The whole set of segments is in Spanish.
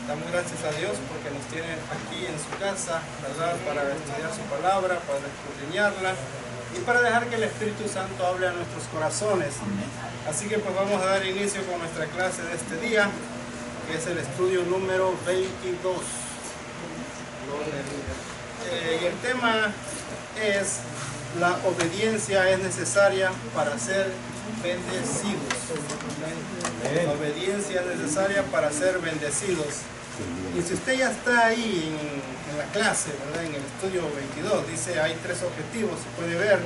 Damos gracias a Dios porque nos tiene aquí en su casa, ¿verdad? Para estudiar su palabra, para escudriñarla y para dejar que el Espíritu Santo hable a nuestros corazones. Así que pues vamos a dar inicio con nuestra clase de este día, que es el estudio número 22. Y el tema es: la obediencia es necesaria para ser bendecidos. La obediencia es necesaria para ser bendecidos. Y si usted ya está ahí en la clase, ¿verdad? En el estudio 22, dice hay tres objetivos, se puede ver.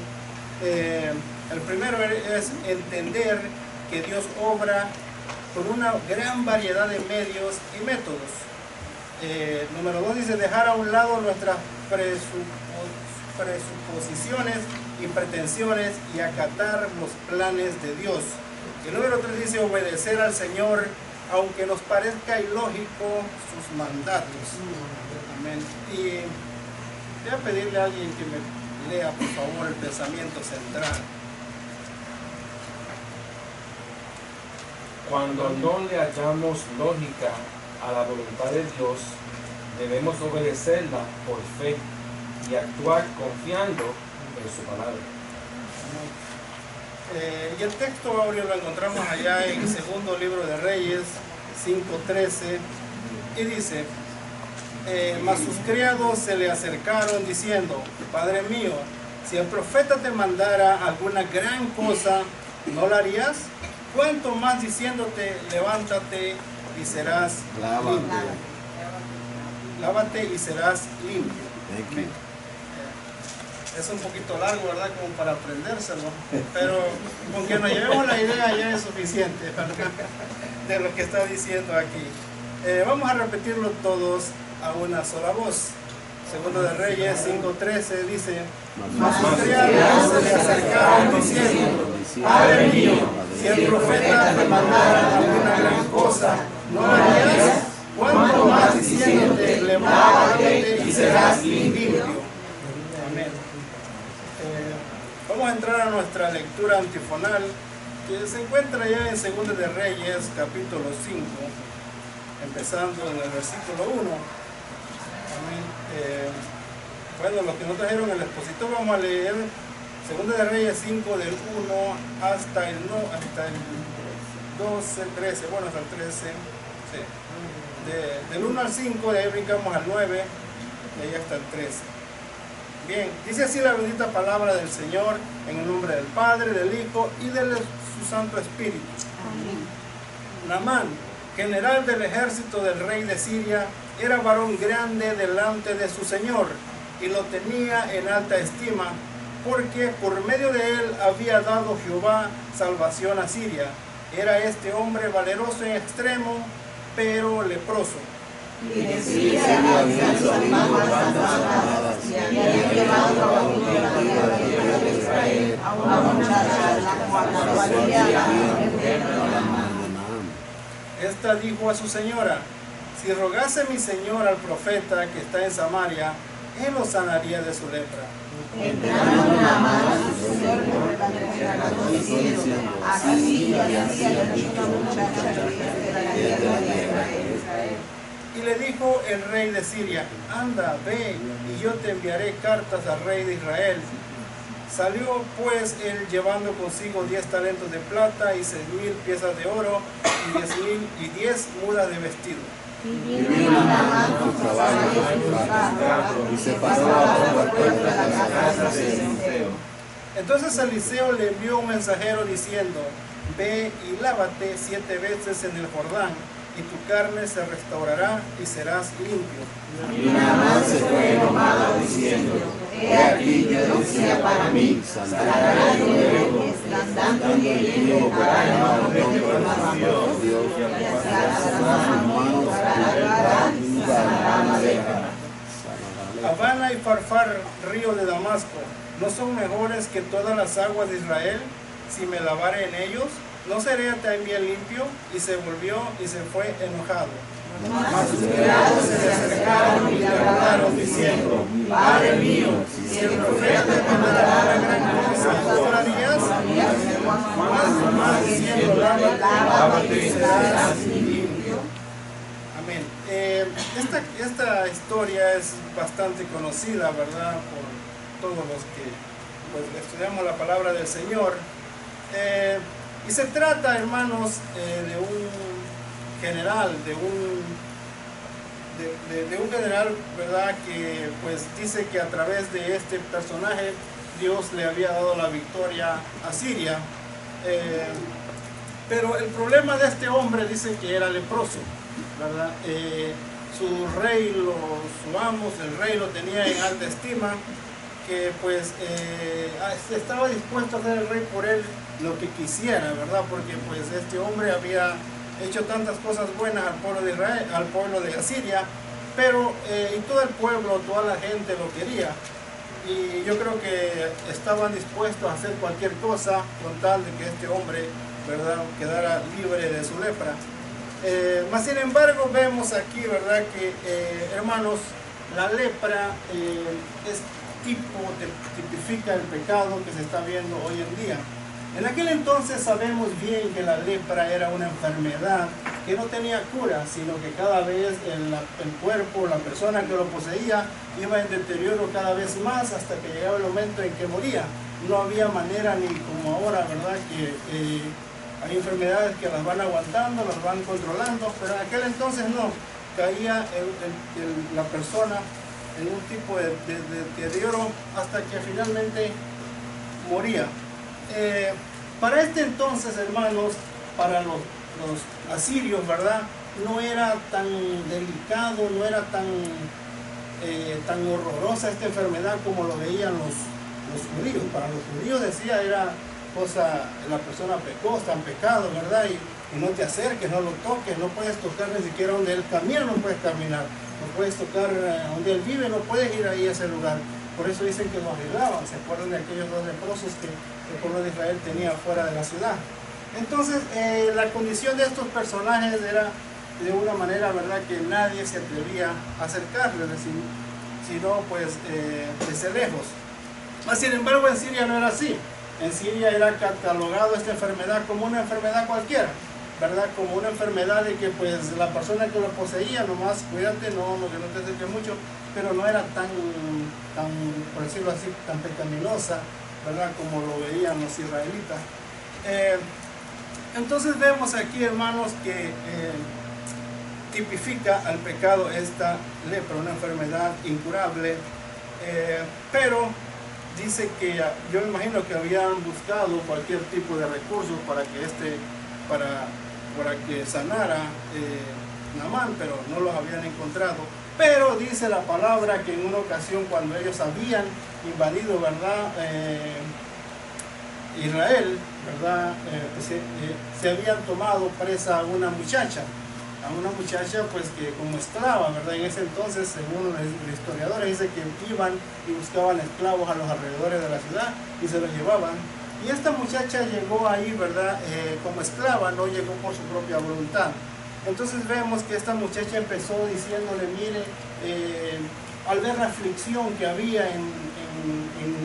El primero es entender que Dios obra con una gran variedad de medios y métodos. Número 2 dice dejar a un lado nuestras presuposiciones y pretensiones y acatar los planes de Dios. Y número 3 dice obedecer al Señor aunque nos parezca ilógico sus mandatos. Amén. Y voy a pedirle a alguien que me lea por favor el pensamiento central. Cuando no le hallamos lógica a la voluntad de Dios, debemos obedecerla por fe y actuar confiando en su palabra. Y el texto áureo lo encontramos allá en el segundo libro de Reyes 5:13 y dice: mas sus criados se le acercaron diciendo: Padre mío, si el profeta te mandara alguna gran cosa, ¿no la harías? ¿Cuánto más diciéndote: levántate y serás limpio? Lávate y serás limpio. Es un poquito largo, ¿verdad? Como para aprendérselo, pero con que nos llevemos la idea ya es suficiente, ¿verdad? De lo que está diciendo aquí. Vamos a repetirlo todos a una sola voz. Segundo de Reyes 5:13 dice: mas sus criados se le acercaron diciendo: Padre mío, si el profeta te mandara alguna gran cosa, ¿no la harías? ¿Cuánto más diciéndote: levántate y serás limpio? Amén. Vamos a entrar a nuestra lectura antifonal, que se encuentra ya en Segunda de Reyes, capítulo 5, empezando en el versículo 1. Amén. Bueno, los que no trajeron el expositor, vamos a leer Segunda de Reyes 5 del 1 hasta el 12, 13, bueno, hasta el 13. Sí. Del 1 al 5, de ahí brincamos al 9, de ahí hasta el 13. Bien, dice así la bendita palabra del Señor, en el nombre del Padre, del Hijo y de su Santo Espíritu. Amén. Naamán, general del ejército del rey de Siria, era varón grande delante de su Señor y lo tenía en alta estima, porque por medio de él había dado Jehová salvación a Siria. Era este hombre valeroso en extremo, pero leproso. Y de Siria habían sus hermanos abandonadas y habían llevado a uno de la tierra de Israel a una muchacha la cual valía la mujer de Naamán. Esta dijo a su señora: si rogase mi señor al profeta que está en Samaria, él lo sanaría de su lepra. Entraron Naamán a su señor diciendo: así y así ha dicho una muchacha que de la tierra de Israel. Y le dijo el rey de Siria: anda, ve, y yo te enviaré cartas al rey de Israel. Salió pues él llevando consigo 10 talentos de plata y 6,000 piezas de oro y 10 mudas de vestido. Y vino Naamán con sus caballos y se pasó a la puerta de la casa de Eliseo. Entonces Eliseo le envió un mensajero diciendo: ve y lávate 7 veces en el Jordán, y tu carne se restaurará y serás limpio. Y Naamán se fue enojado diciendo: he aquí yo decía para mí, saldrá yo de lejos, tanto y el invocará el nombre de Dios, y alzará sus manos para la y sanará la lepra. Habana y Farfar, río de Damasco, ¿no son mejores que todas las aguas de Israel? Si me lavare en ellos, ¿no seré también limpio? Y se volvió y se fue enojado. Mas sus criados se le acercaron y le hablaron diciendo: Padre mío, si el profeta te mandara gran cosa, ¿no lo harías? Más diciendo: lávate y serás limpio. esta historia es bastante conocida, ¿verdad? Por todos los que pues, estudiamos la palabra del Señor. Y se trata, hermanos, de un general, de un general, ¿verdad? Que pues dice que a través de este personaje Dios le había dado la victoria a Siria. Pero el problema de este hombre dice que era leproso, ¿verdad? Su rey, su amo, el rey lo tenía en alta estima, que pues estaba dispuesto a hacer el rey por él lo que quisiera, ¿verdad? Porque pues este hombre había hecho tantas cosas buenas al pueblo de Israel, al pueblo de Asiria, pero y todo el pueblo, toda la gente lo quería. Y yo creo que estaban dispuestos a hacer cualquier cosa con tal de que este hombre, ¿verdad?, quedara libre de su lepra. Mas sin embargo vemos aquí, ¿verdad?, que hermanos, la lepra tipifica el pecado que se está viendo hoy en día. En aquel entonces sabemos bien que la lepra era una enfermedad que no tenía cura, sino que cada vez el cuerpo, la persona que lo poseía, iba en deterioro cada vez más hasta que llegaba el momento en que moría. No había manera, ni como ahora, ¿verdad?, que hay enfermedades que las van aguantando, las van controlando, pero en aquel entonces no, caía la persona en un tipo de deterioro hasta que finalmente moría. Para este entonces, hermanos, para los asirios, ¿verdad?, no era tan delicado, no era tan horrorosa esta enfermedad como lo veían los judíos. Para los judíos decía era cosa, la persona pecó, está en pecado, ¿verdad? Y no te acerques, no lo toques, no puedes tocar ni siquiera donde él camina, no puedes caminar, no puedes tocar donde él vive, no puedes ir ahí a ese lugar. Por eso dicen que lo arreglaban. ¿Se acuerdan de aquellos dos leprosos que el pueblo de Israel tenía fuera de la ciudad? Entonces, la condición de estos personajes era de una manera, ¿verdad?, que nadie se atrevía a acercarles, sino pues desde lejos. Mas, sin embargo, en Siria no era así. En Siria era catalogado esta enfermedad como una enfermedad cualquiera, ¿verdad? Como una enfermedad de que pues la persona que lo poseía, nomás cuídate, que no te acerques mucho, pero no era tan, por decirlo así, tan pecaminosa, ¿verdad?, como lo veían los israelitas. Entonces vemos aquí, hermanos, que tipifica al pecado esta lepra, una enfermedad incurable, pero dice que yo me imagino que habían buscado cualquier tipo de recursos para que sanara Naamán, pero no los habían encontrado. Pero dice la palabra que en una ocasión, cuando ellos habían invadido, ¿verdad?, Israel, ¿verdad?, se habían tomado presa a una muchacha pues que como esclava, ¿verdad? En ese entonces, según los historiadores, dice que iban y buscaban esclavos a los alrededores de la ciudad y se los llevaban. Y esta muchacha llegó ahí, ¿verdad?, como esclava, no llegó por su propia voluntad. Entonces vemos que esta muchacha empezó diciéndole, mire, al ver la aflicción que había en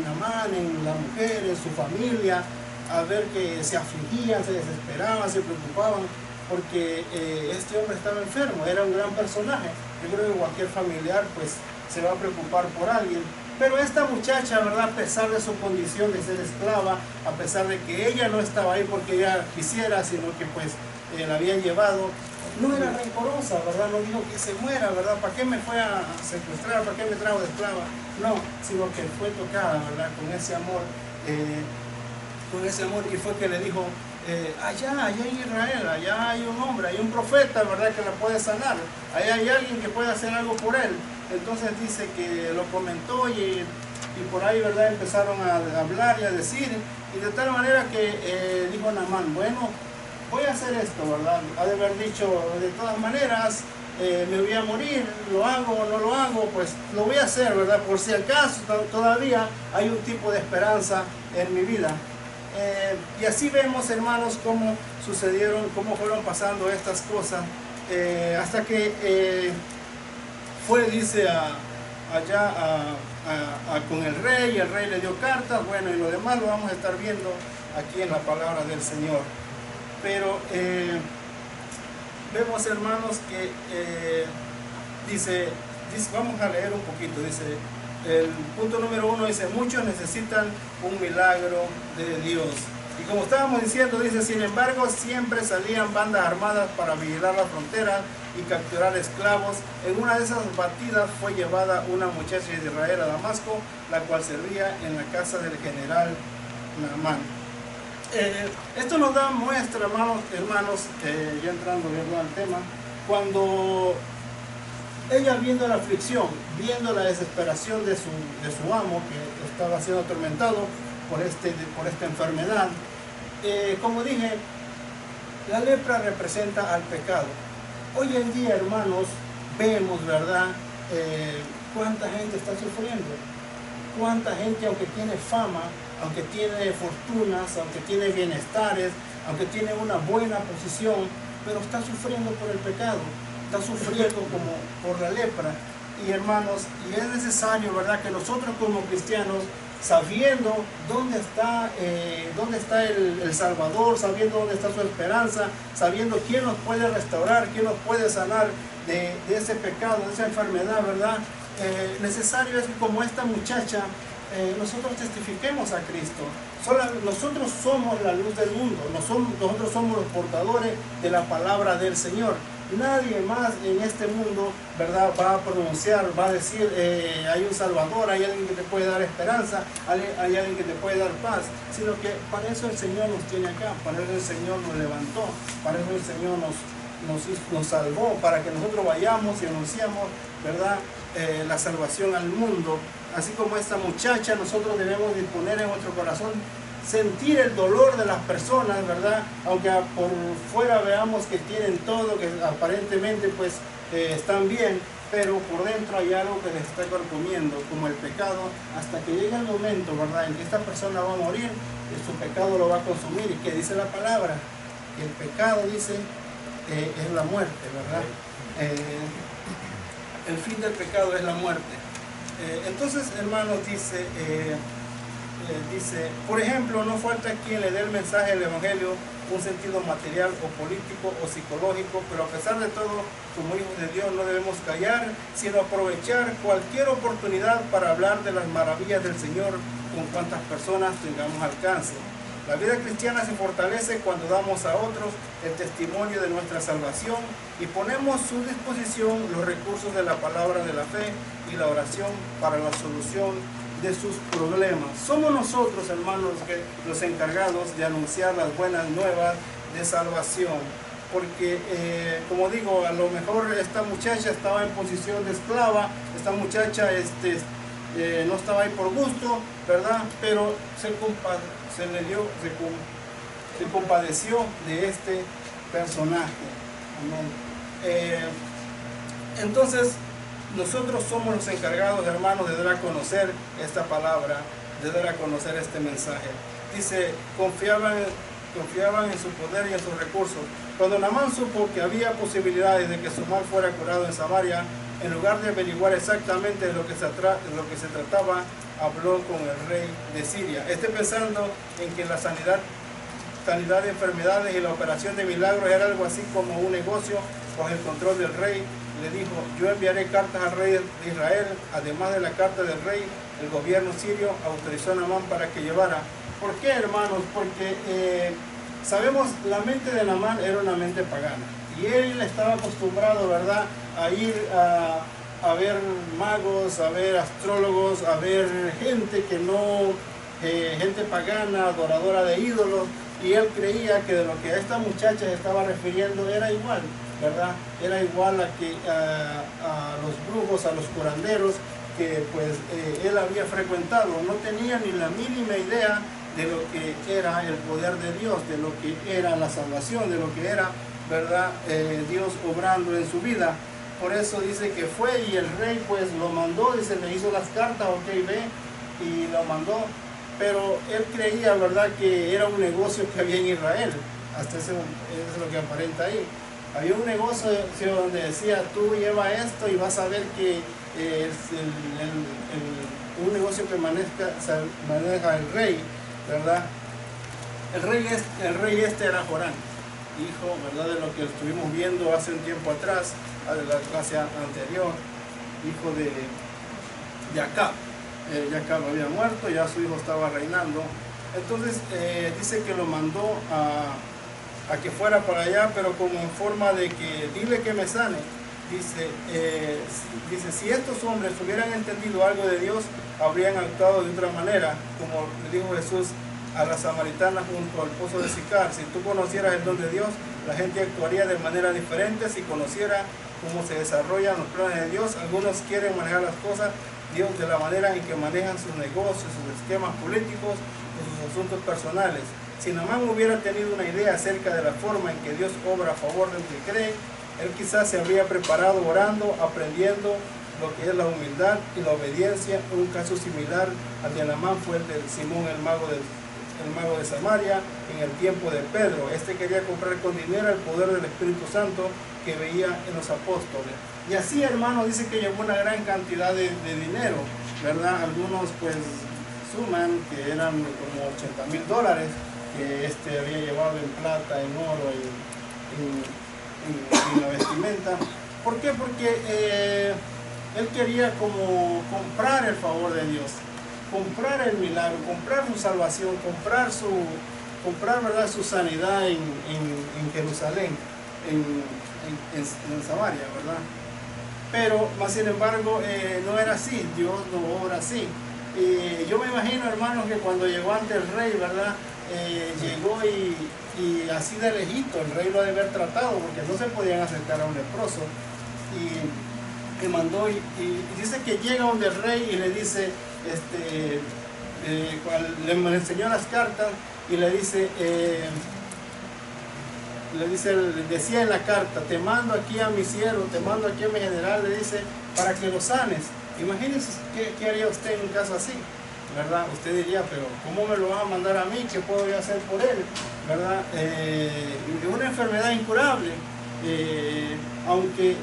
Naamán, en la mujer, en su familia, al ver que se afligían, se desesperaban, se preocupaban, porque este hombre estaba enfermo, era un gran personaje. Yo creo que cualquier familiar pues se va a preocupar por alguien. Pero esta muchacha, ¿verdad?, a pesar de su condición de ser esclava, a pesar de que ella no estaba ahí porque ella quisiera, sino que pues la habían llevado, no era rencorosa, ¿verdad? No dijo que se muera, ¿verdad? ¿Para qué me fue a secuestrar? ¿Para qué me trajo de esclava? No, sino que fue tocada, ¿verdad?, con ese amor, y fue que le dijo, allá en Israel, allá hay un hombre, hay un profeta, ¿verdad?, que la puede sanar, allá hay alguien que puede hacer algo por él. Entonces dice que lo comentó y por ahí, ¿verdad?, empezaron a hablar y a decir, y de tal manera que dijo Naamán, bueno, voy a hacer esto, ¿verdad? Ha de haber dicho, de todas maneras, me voy a morir, lo hago o no lo hago, pues lo voy a hacer, ¿verdad?, por si acaso todavía hay un tipo de esperanza en mi vida. Y así vemos, hermanos, cómo sucedieron, cómo fueron pasando estas cosas, hasta que fue, dice, allá con el rey le dio cartas, bueno, y lo demás lo vamos a estar viendo aquí en la palabra del Señor. Pero vemos, hermanos, que vamos a leer un poquito, dice, el punto número 1 dice, muchos necesitan un milagro de Dios. Y como estábamos diciendo, dice, sin embargo, siempre salían bandas armadas para vigilar la frontera y capturar esclavos. En una de esas batidas fue llevada una muchacha de Israel a Damasco, la cual servía en la casa del general Naamán. Esto nos da muestra, hermanos, ya entrando al tema, cuando ella, viendo la aflicción, viendo la desesperación de su amo, que estaba siendo atormentado por esta enfermedad, como dije, la lepra representa al pecado. Hoy en día, hermanos, vemos, ¿verdad?, cuánta gente está sufriendo, cuánta gente, aunque tiene fama, aunque tiene fortunas, aunque tiene bienestares, aunque tiene una buena posición, pero está sufriendo por el pecado, está sufriendo como por la lepra. Y hermanos, y es necesario, ¿verdad?, que nosotros como cristianos, sabiendo dónde está el Salvador, sabiendo dónde está su esperanza, sabiendo quién nos puede restaurar, quién nos puede sanar de ese pecado, de esa enfermedad, ¿verdad? Necesario es que, como esta muchacha, nosotros testifiquemos a Cristo. Nosotros somos la luz del mundo, nosotros somos los portadores de la palabra del Señor. Nadie más en este mundo, ¿verdad?, va a pronunciar, va a decir, hay un Salvador, hay alguien que te puede dar esperanza, hay alguien que te puede dar paz, sino que para eso el Señor nos tiene acá, para eso el Señor nos levantó, para eso el Señor nos salvó, para que nosotros vayamos y anunciamos, ¿verdad?, la salvación al mundo. Así como esta muchacha, nosotros debemos disponer en nuestro corazón, sentir el dolor de las personas, ¿verdad? Aunque por fuera veamos que tienen todo, que aparentemente pues están bien, pero por dentro hay algo que les está carcomiendo, como el pecado, hasta que llegue el momento, ¿verdad?, en que esta persona va a morir, y su pecado lo va a consumir. ¿Y qué dice la palabra? Que el pecado, dice, es la muerte, ¿verdad? El fin del pecado es la muerte. Entonces, hermanos, dice, por ejemplo, no falta quien le dé el mensaje del Evangelio un sentido material o político o psicológico, pero a pesar de todo, como hijos de Dios, no debemos callar, sino aprovechar cualquier oportunidad para hablar de las maravillas del Señor con cuantas personas tengamos alcance. La vida cristiana se fortalece cuando damos a otros el testimonio de nuestra salvación y ponemos a su disposición los recursos de la palabra de la fe y la oración para la solución de sus problemas. Somos nosotros, hermanos, los encargados de anunciar las buenas nuevas de salvación, porque como digo, a lo mejor esta muchacha estaba en posición de esclava, esta muchacha no estaba ahí por gusto, ¿verdad? Pero se compadeció de este personaje. Amén. Entonces, nosotros somos los encargados, hermanos, de dar a conocer esta palabra, de dar a conocer este mensaje. Dice, confiaban en su poder y en sus recursos. Cuando Naamán supo que había posibilidades de que su mal fuera curado en Samaria, en lugar de averiguar exactamente de lo que se trataba, habló con el rey de Siria. Pensando en que la sanidad de enfermedades y la operación de milagros era algo así como un negocio bajo el control del rey, le dijo, yo enviaré cartas al rey de Israel. Además de la carta del rey, el gobierno sirio autorizó a Naamán para que llevara. ¿Por qué, hermanos? Porque sabemos, la mente de Naamán era una mente pagana, y él estaba acostumbrado, ¿verdad?, a ir a ver magos, a ver astrólogos, a ver gente gente pagana, adoradora de ídolos, y él creía que de lo que a esta muchacha se estaba refiriendo era igual, ¿verdad? Era igual a los brujos, a los curanderos que pues él había frecuentado. No tenía ni la mínima idea de lo que era el poder de Dios, de lo que era la salvación, de lo que era, ¿verdad?, Dios obrando en su vida. Por eso dice que fue, y el rey pues lo mandó, dice, le hizo las cartas, ok, ve, y lo mandó. Pero él creía, ¿verdad?, que era un negocio que había en Israel. Hasta eso es lo que aparenta ahí. Había un negocio donde decía, tú lleva esto y vas a ver que es un negocio que maneja el rey, ¿verdad? El rey era Jorán. hijo, ¿verdad?, de lo que estuvimos viendo hace un tiempo atrás, de la clase anterior, hijo de Acab. Acab había muerto, ya su hijo estaba reinando. Entonces dice que lo mandó a que fuera para allá, pero como en forma de que dile que me sane. Dice, si estos hombres hubieran entendido algo de Dios, habrían actuado de otra manera, como le dijo Jesús a la samaritana junto al pozo de Sicar. Si tú conocieras el don de Dios, la gente actuaría de manera diferente si conociera cómo se desarrollan los planes de Dios. Algunos quieren manejar las cosas Dios de la manera en que manejan sus negocios, sus esquemas políticos o sus asuntos personales. Si Naamán hubiera tenido una idea acerca de la forma en que Dios obra a favor del que cree, él quizás se habría preparado orando, aprendiendo lo que es la humildad y la obediencia. Un caso similar al de Naamán fue el de Simón, el mago de Samaria, en el tiempo de Pedro. Este quería comprar con dinero el poder del Espíritu Santo que veía en los apóstoles. Y así, hermano, dice que llevó una gran cantidad de dinero, ¿verdad? Algunos pues suman que eran como $80,000 que había llevado en plata, en oro, en la vestimenta. ¿Por qué? Porque él quería como comprar el favor de Dios, comprar el milagro, comprar su salvación, comprar ¿verdad?, su sanidad en Jerusalén, en Samaria, ¿verdad? Pero, más sin embargo, no era así. Dios no obra así. Yo me imagino, hermanos, que cuando llegó ante el rey, ¿verdad?, llegó y así de lejito el rey lo debe haber tratado, porque no se podían acercar a un leproso, y mandó y dice que llega donde el rey y le dice, le enseñó las cartas y le decía en la carta, te mando aquí a mi siervo, te mando aquí a mi general, le dice, para que lo sanes. Imagínense qué haría usted en un caso así, ¿verdad? Usted diría, pero ¿cómo me lo vas a mandar a mí? ¿Qué puedo yo hacer por él? ¿Verdad? Una enfermedad incurable. Aunque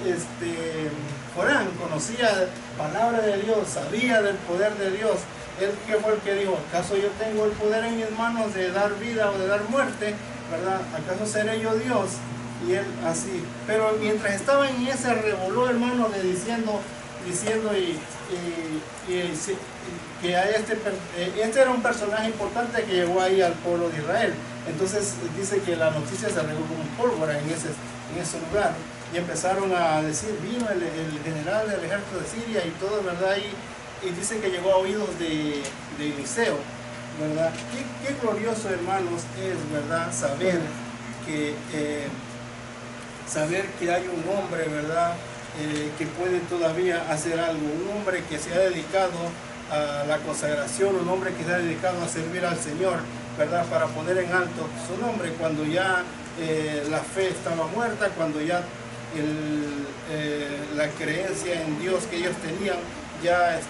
Corán conocía palabra de Dios, sabía del poder de Dios, él que fue el que dijo, ¿acaso yo tengo el poder en mis manos de dar vida o de dar muerte? ¿Verdad? ¿Acaso seré yo Dios? Y él así. Pero mientras estaba en ese revolú, hermano, diciendo que a este era un personaje importante que llegó ahí al pueblo de Israel. Entonces dice que la noticia se regó como pólvora en ese lugar, y empezaron a decir, vino el general del ejército de Siria y todo, ¿verdad? Y dice que llegó a oídos de Eliseo, ¿verdad? Qué glorioso, hermanos, es, ¿verdad?, saber que hay un hombre, ¿verdad?, que puede todavía hacer algo, un hombre que se ha dedicado a la consagración, un hombre que se ha dedicado a servir al Señor, ¿verdad?, para poner en alto su nombre cuando ya la fe estaba muerta, cuando ya la creencia en Dios que ellos tenían ya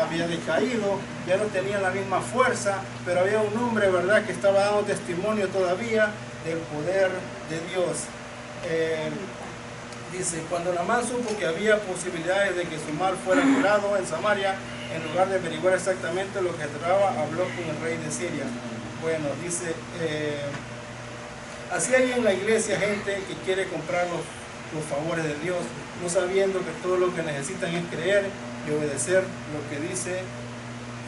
había decaído, ya no tenían la misma fuerza, pero había un hombre, ¿verdad?, que estaba dando testimonio todavía del poder de Dios. Dice, cuando Naamán supo que había posibilidades de que su mal fuera curado en Samaria, en lugar de averiguar exactamente lo que trataba, habló con el rey de Siria. Bueno, dice, así hay en la iglesia gente que quiere comprar los favores de Dios, no sabiendo que todo lo que necesitan es creer y obedecer lo que dice,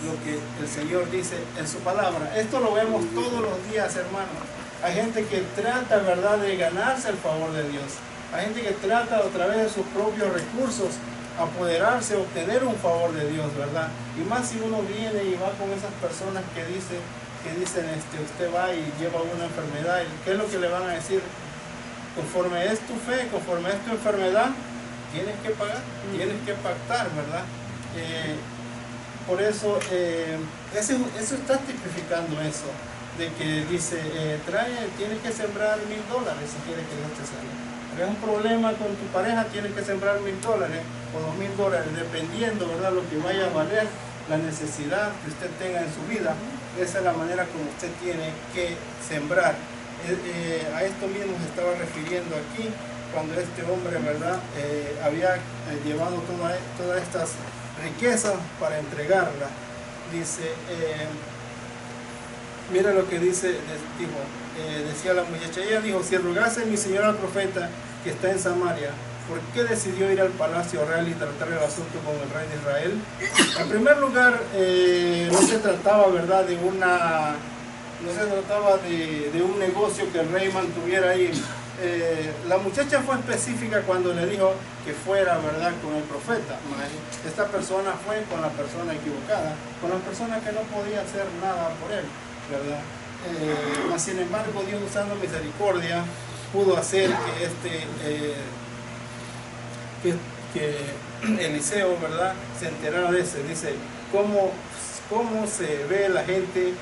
lo que el Señor dice en su palabra. Esto lo vemos todos los días, hermanos. Hay gente que trata, ¿verdad?, de ganarse el favor de Dios. Hay gente que trata a través de sus propios recursos apoderarse, obtener un favor de Dios, ¿verdad? Y más si uno viene y va con esas personas que dicen, usted va y lleva una enfermedad, ¿qué es lo que le van a decir? Conforme es tu fe, conforme es tu enfermedad, tienes que pagar, tienes que pactar, ¿verdad? Por eso, eso está tipificando eso, de que dice, tienes que sembrar $1,000 si quieres que Dios te sane. Tienes un problema con tu pareja, tienes que sembrar $1,000 o $2,000, dependiendo, ¿verdad?, lo que vaya a valer la necesidad que usted tenga en su vida. Esa es la manera como usted tiene que sembrar. A esto mismo se estaba refiriendo aquí, cuando este hombre, ¿verdad?, había llevado todas estas riquezas para entregarla. Dice, mira lo que dice, decía la muchacha. Ella dijo: si rogase mi señor al profeta que está en Samaria, ¿por qué decidió ir al palacio real y tratar el asunto con el rey de Israel? En primer lugar, no se trataba, ¿verdad?, de un negocio que el rey mantuviera ahí. La muchacha fue específica cuando le dijo que fuera, ¿verdad?, con el profeta. Esta persona fue con la persona equivocada, con la persona que no podía hacer nada por él, ¿verdad? Sin embargo, Dios, usando misericordia, pudo hacer que Eliseo, ¿verdad?, se enterara de eso. Dice, cómo se ve la gente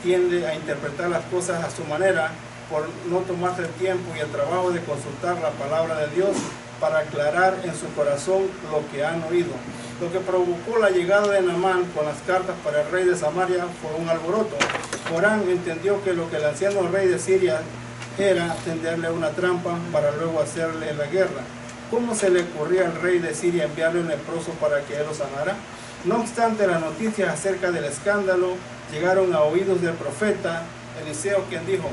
tiende a interpretar las cosas a su manera, por no tomarse el tiempo y el trabajo de consultar la palabra de Dios para aclarar en su corazón lo que han oído. Lo que provocó la llegada de Naamán con las cartas para el rey de Samaria fue un alboroto. Corán entendió que lo que el anciano rey de Siria era tenderle una trampa para luego hacerle la guerra. ¿Cómo se le ocurría al rey de Siria enviarle un leproso para que él lo sanara? No obstante, las noticias acerca del escándalo llegaron a oídos del profeta Eliseo, quien dijo: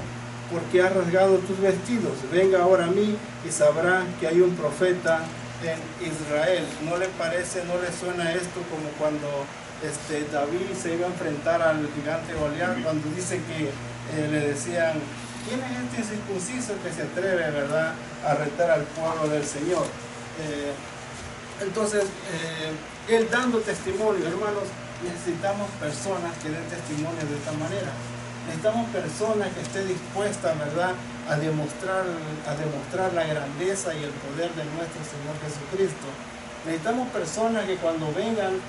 ¿por qué has rasgado tus vestidos? Venga ahora a mí y sabrá que hay un profeta en Israel. ¿No le parece, no le suena esto como cuando David se iba a enfrentar al gigante Goliat, cuando dice que le decían: ¿quién es este incircunciso que se atreve, ¿verdad?, a retar al pueblo del Señor? Entonces, él dando testimonio, hermanos, necesitamos personas que den testimonio de esta manera. Necesitamos personas que estén dispuestas, ¿verdad?, a demostrar la grandeza y el poder de nuestro Señor Jesucristo. Necesitamos personas que cuando vengan,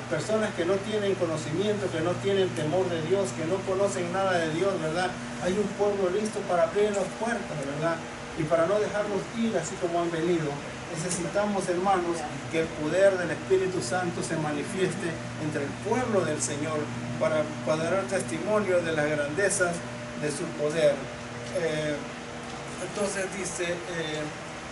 personas que no tienen conocimiento, que no tienen temor de Dios, que no conocen nada de Dios, ¿verdad? Hay un pueblo listo para abrir las puertas, ¿verdad?, y para no dejarlos ir así como han venido. Necesitamos, hermanos, que el poder del Espíritu Santo se manifieste entre el pueblo del Señor para dar testimonio de las grandezas de su poder. Entonces dice,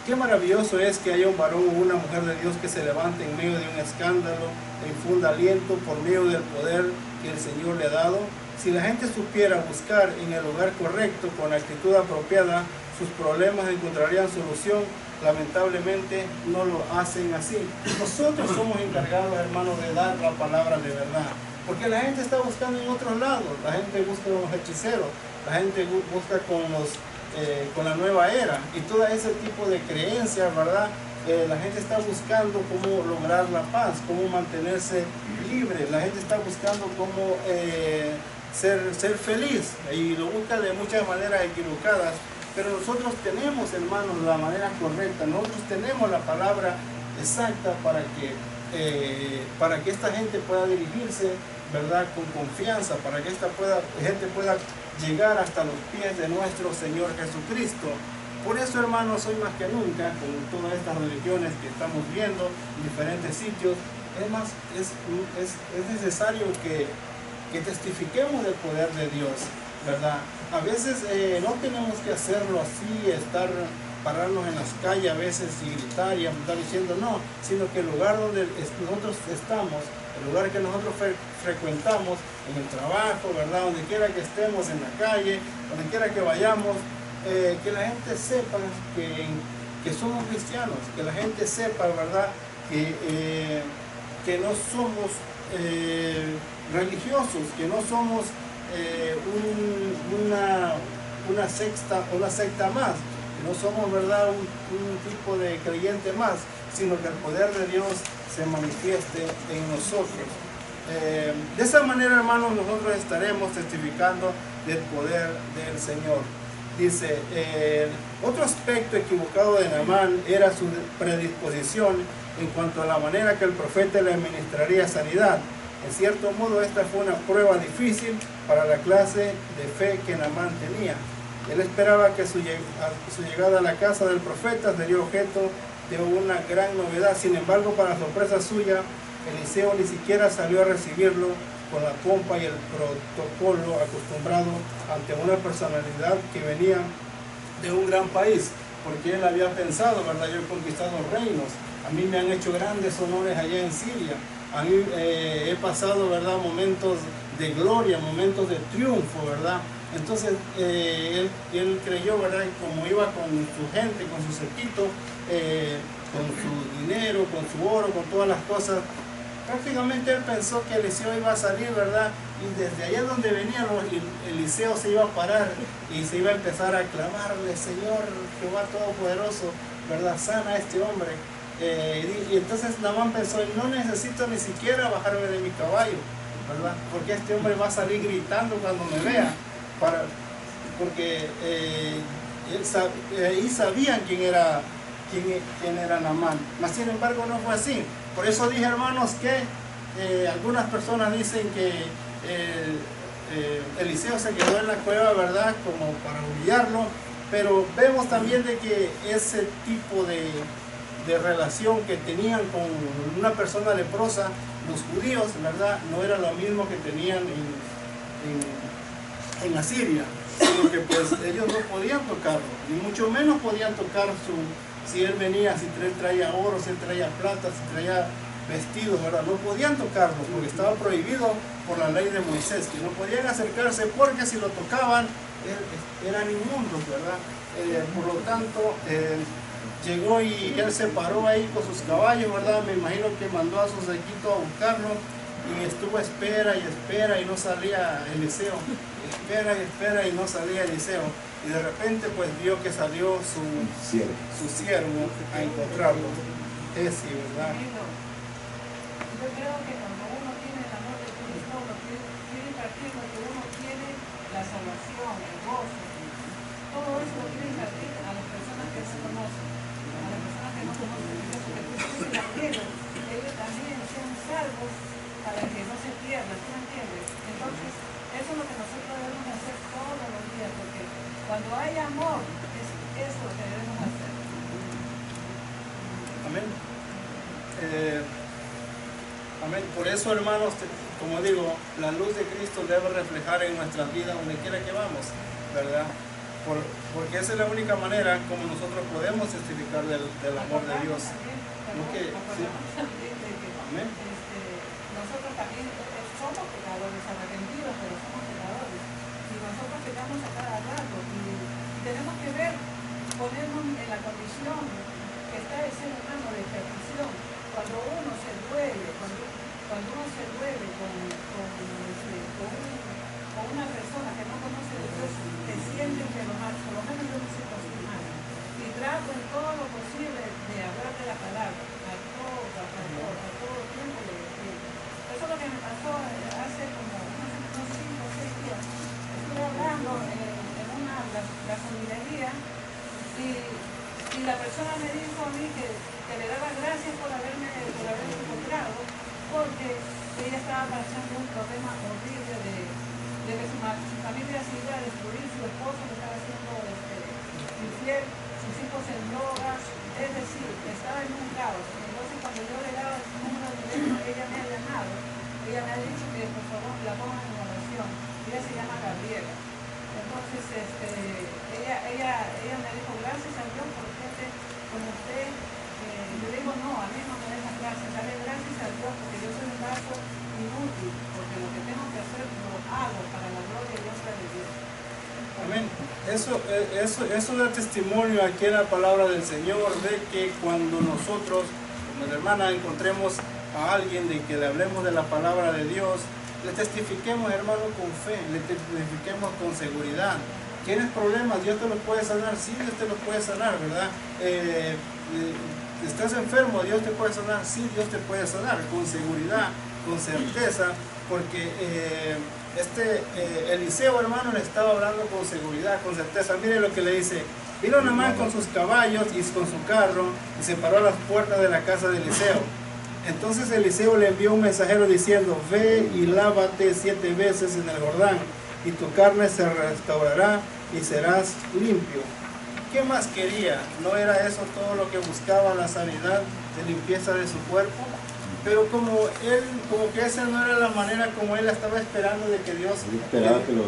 qué maravilloso es que haya un varón o una mujer de Dios que se levante en medio de un escándalo e infunda aliento por medio del poder que el Señor le ha dado. Si la gente supiera buscar en el lugar correcto, con la actitud apropiada, sus problemas encontrarían solución. Lamentablemente no lo hacen así. Nosotros somos encargados, hermanos, de dar la palabra de verdad, porque la gente está buscando en otros lados. La gente busca con los hechiceros, la gente busca con la nueva era y todo ese tipo de creencias, ¿verdad? La gente está buscando cómo lograr la paz, cómo mantenerse libre. La gente está buscando cómo ser feliz, y lo busca de muchas maneras equivocadas. Pero nosotros tenemos, hermanos, la manera correcta. Nosotros tenemos la palabra exacta para que esta gente pueda dirigirse, ¿verdad?, con confianza, para que esta gente pueda llegar hasta los pies de nuestro Señor Jesucristo. Por eso, hermanos, hoy más que nunca, con todas estas religiones que estamos viendo en diferentes sitios, es necesario que testifiquemos del poder de Dios, ¿verdad? A veces no tenemos que hacerlo así, pararnos en las calles a veces y gritar y estar diciendo no, sino que el lugar donde nosotros estamos, el lugar que nosotros frecuentamos, en el trabajo, ¿verdad?, donde quiera que estemos, en la calle, donde quiera que vayamos, que la gente sepa que somos cristianos, que la gente sepa, ¿verdad?, que no somos religiosos, que no somos una secta más, que no somos, ¿verdad?, un tipo de creyente más, sino que el poder de Dios se manifieste en nosotros. De esa manera, hermanos, nosotros estaremos testificando del poder del Señor. Dice, otro aspecto equivocado de Naamán era su predisposición en cuanto a la manera que el profeta le administraría sanidad. En cierto modo, esta fue una prueba difícil para la clase de fe que Naamán tenía. Él esperaba que su llegada a la casa del profeta sería objeto de una gran novedad. Sin embargo, para sorpresa suya, Eliseo ni siquiera salió a recibirlo con la pompa y el protocolo acostumbrado ante una personalidad que venía de un gran país, porque él había pensado, ¿verdad?, yo he conquistado reinos, a mí me han hecho grandes honores allá en Siria, a mí he pasado, ¿verdad?, momentos de gloria, momentos de triunfo, ¿verdad? Entonces él creyó, ¿verdad?, y como iba con su gente, con su séquito, con su dinero, con su oro, con todas las cosas, prácticamente él pensó que Eliseo iba a salir, ¿verdad? Y desde allá donde venía Eliseo se iba a parar y se iba a empezar a clamarle: Señor Jehová Todopoderoso, ¿verdad?, sana a este hombre. Y entonces Naamán pensó: no necesito ni siquiera bajarme de mi caballo, ¿verdad?, porque este hombre va a salir gritando cuando me vea, porque ahí sabían quién era Naamán. Mas sin embargo no fue así. Por eso dije, hermanos, que algunas personas dicen que Eliseo se quedó en la cueva, ¿verdad?, como para humillarlo, pero vemos también de que ese tipo de relación que tenían con una persona leprosa los judíos, ¿verdad?, no era lo mismo que tenían en Asiria, sino que pues ellos no podían tocarlo, ni mucho menos podían tocar si él venía, si él traía oro, si él traía plata, si traía vestidos, ¿verdad? No podían tocarlo porque estaba prohibido por la ley de Moisés, que no podían acercarse porque si lo tocaban eran inmundos, ¿verdad? Por lo tanto, llegó y él se paró ahí con sus caballos, ¿verdad? Me imagino que mandó a su séquito a buscarlo y estuvo espera y no salía Eliseo. Espera y no salía Eliseo. Y de repente pues vio que salió su siervo a encontrarlo. Ese, ¿verdad? Yo creo que cuando uno tiene el amor de Cristo, uno quiere impartir porque uno tiene la salvación, el gozo. Todo eso lo quiere impartir a las personas que se conocen, a las personas que no conocen a Dios, porque Cristo es el quiero, ellos también sean salvos para que no se pierdan, ¿sí me entiendes? Entonces, eso es lo que nosotros debemos hacer todos los días, porque cuando hay amor, es eso lo que debemos hacer. Amén. Amén. Por eso, hermanos, como digo, la luz de Cristo debe reflejar en nuestras vidas donde quiera que vamos, ¿verdad? Porque esa es la única manera como nosotros podemos testificar del amor de Dios. ¿No que, sí? Amén. Nosotros también somos pecadores, arrepentidos, pero somos pecadores. Y nosotros pecamos a cada rato. Y tenemos que ponernos en la condición que está el ser humano de perfección. Cuando uno se duele, cuando uno se duele con una persona que no conoce de Dios, te sienten que lo mal, por lo menos yo me siento así mal. Y trato en todo lo posible de hablar de la palabra, a todo tiempo de decir. Eso es lo que me pasó hace como unos 5 o 6 días. Estuve hablando en una gasolinería y la persona me dijo a mí que le daba gracias por haberme encontrado, porque ella estaba pasando un problema horrible de que su familia se iba a destruir, su esposo le estaba haciendo infiel, sus hijos en drogas, es decir, estaba en un caos. Entonces cuando yo le daba el número de teléfono, ella me ha llamado, ella me ha dicho que por favor la pongan en oración. Ella se llama Gabriela. Entonces ella me dijo: gracias a Dios por gente como usted. Yo digo: no, a mí no me dejan gracias, dale gracias a Dios porque yo soy un vaso inútil, porque lo que tengo que hacer lo hago para la gloria y honra de Dios. Amén. Eso da testimonio aquí en la palabra del Señor, de que cuando nosotros, como la hermana, encontremos a alguien, de que le hablemos de la palabra de Dios, le testifiquemos, hermano, con fe, le testifiquemos con seguridad. ¿Tienes problemas? ¿Dios te los puede sanar? Sí, Dios te los puede sanar, ¿verdad? ¿Estás enfermo? ¿Dios te puede sanar? Sí, Dios te puede sanar, con seguridad, con certeza, porque Eliseo, hermano, le estaba hablando con seguridad, con certeza. Mire lo que le dice: vino Naamán con sus caballos y con su carro y se paró a las puertas de la casa de Eliseo. Entonces Eliseo le envió un mensajero diciendo: ve y lávate 7 veces en el Jordán y tu carne se restaurará y serás limpio. ¿Qué más quería? ¿No era eso todo lo que buscaba, la sanidad de limpieza de su cuerpo? Pero como que esa no era la manera como él estaba esperando de que Dios... Él esperaba que lo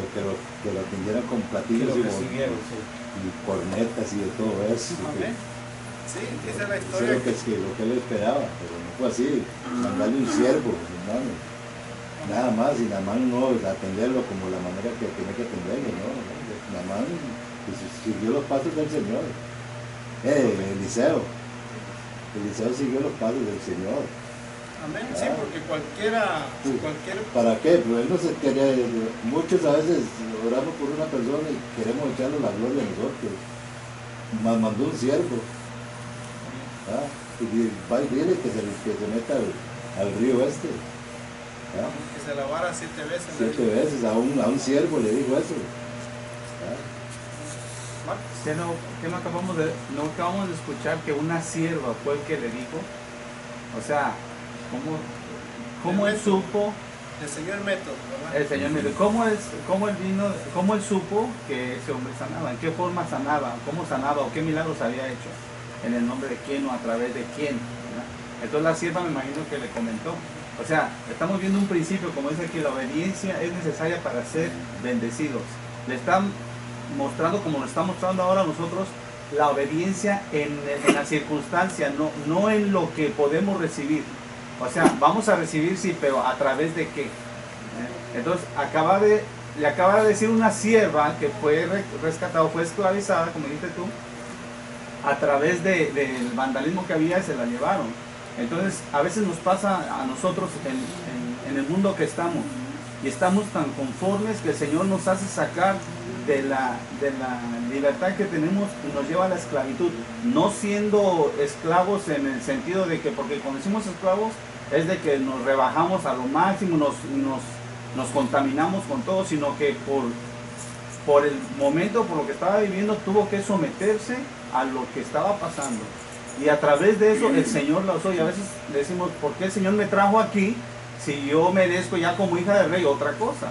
atendieran con platillos y cornetas y de todo eso. Amén. Sí, dice la Eso historia es lo que él esperaba, pero no fue así. Mandarle un siervo, hermano. Nada más, y Naamán no atenderlo como la manera que tenía que atenderlo, ¿no? Naamán siguió los pasos del Señor. Eliseo siguió los pasos del Señor. Amén, sí, porque cualquiera. ¿Para qué? Pero él no se quería. Muchos a veces oramos por una persona y queremos echarle la gloria a nosotros. Mandó un siervo. ¿Ah? Y va y dile que se meta al río este. ¿Ah? Que se lavara 7 veces. 7 veces, a un siervo le dijo eso. No acabamos de escuchar que una sierva fue el que le dijo. O sea, ¿cómo él supo? El señor método, ¿verdad? El señor método. ¿Cómo él supo que ese hombre sanaba? ¿En qué forma sanaba? ¿Cómo sanaba? ¿O qué milagros había hecho? ¿En el nombre de quién o a través de quién? ¿Verdad? Entonces la sierva me imagino que le comentó. O sea, estamos viendo un principio, como dice aquí, la obediencia es necesaria para ser bendecidos. Le están mostrando, como lo está mostrando ahora a nosotros, la obediencia en la circunstancia, no en lo que podemos recibir. O sea, vamos a recibir, sí, pero ¿a través de qué? Entonces, le acaba de decir una sierva que fue rescatada, fue esclavizada, como dijiste tú, a través del vandalismo que había, se la llevaron. Entonces, a veces nos pasa a nosotros en el mundo que estamos, y estamos tan conformes que el Señor nos hace sacar de la libertad que tenemos y nos lleva a la esclavitud, no siendo esclavos en el sentido de que, porque cuando decimos esclavos es de que nos rebajamos a lo máximo, nos contaminamos con todo, sino que por el momento, por lo que estaba viviendo, tuvo que someterse a lo que estaba pasando, y a través de eso el Señor lo usó. Y a veces decimos, ¿por qué el Señor me trajo aquí si yo merezco ya como hija del rey otra cosa?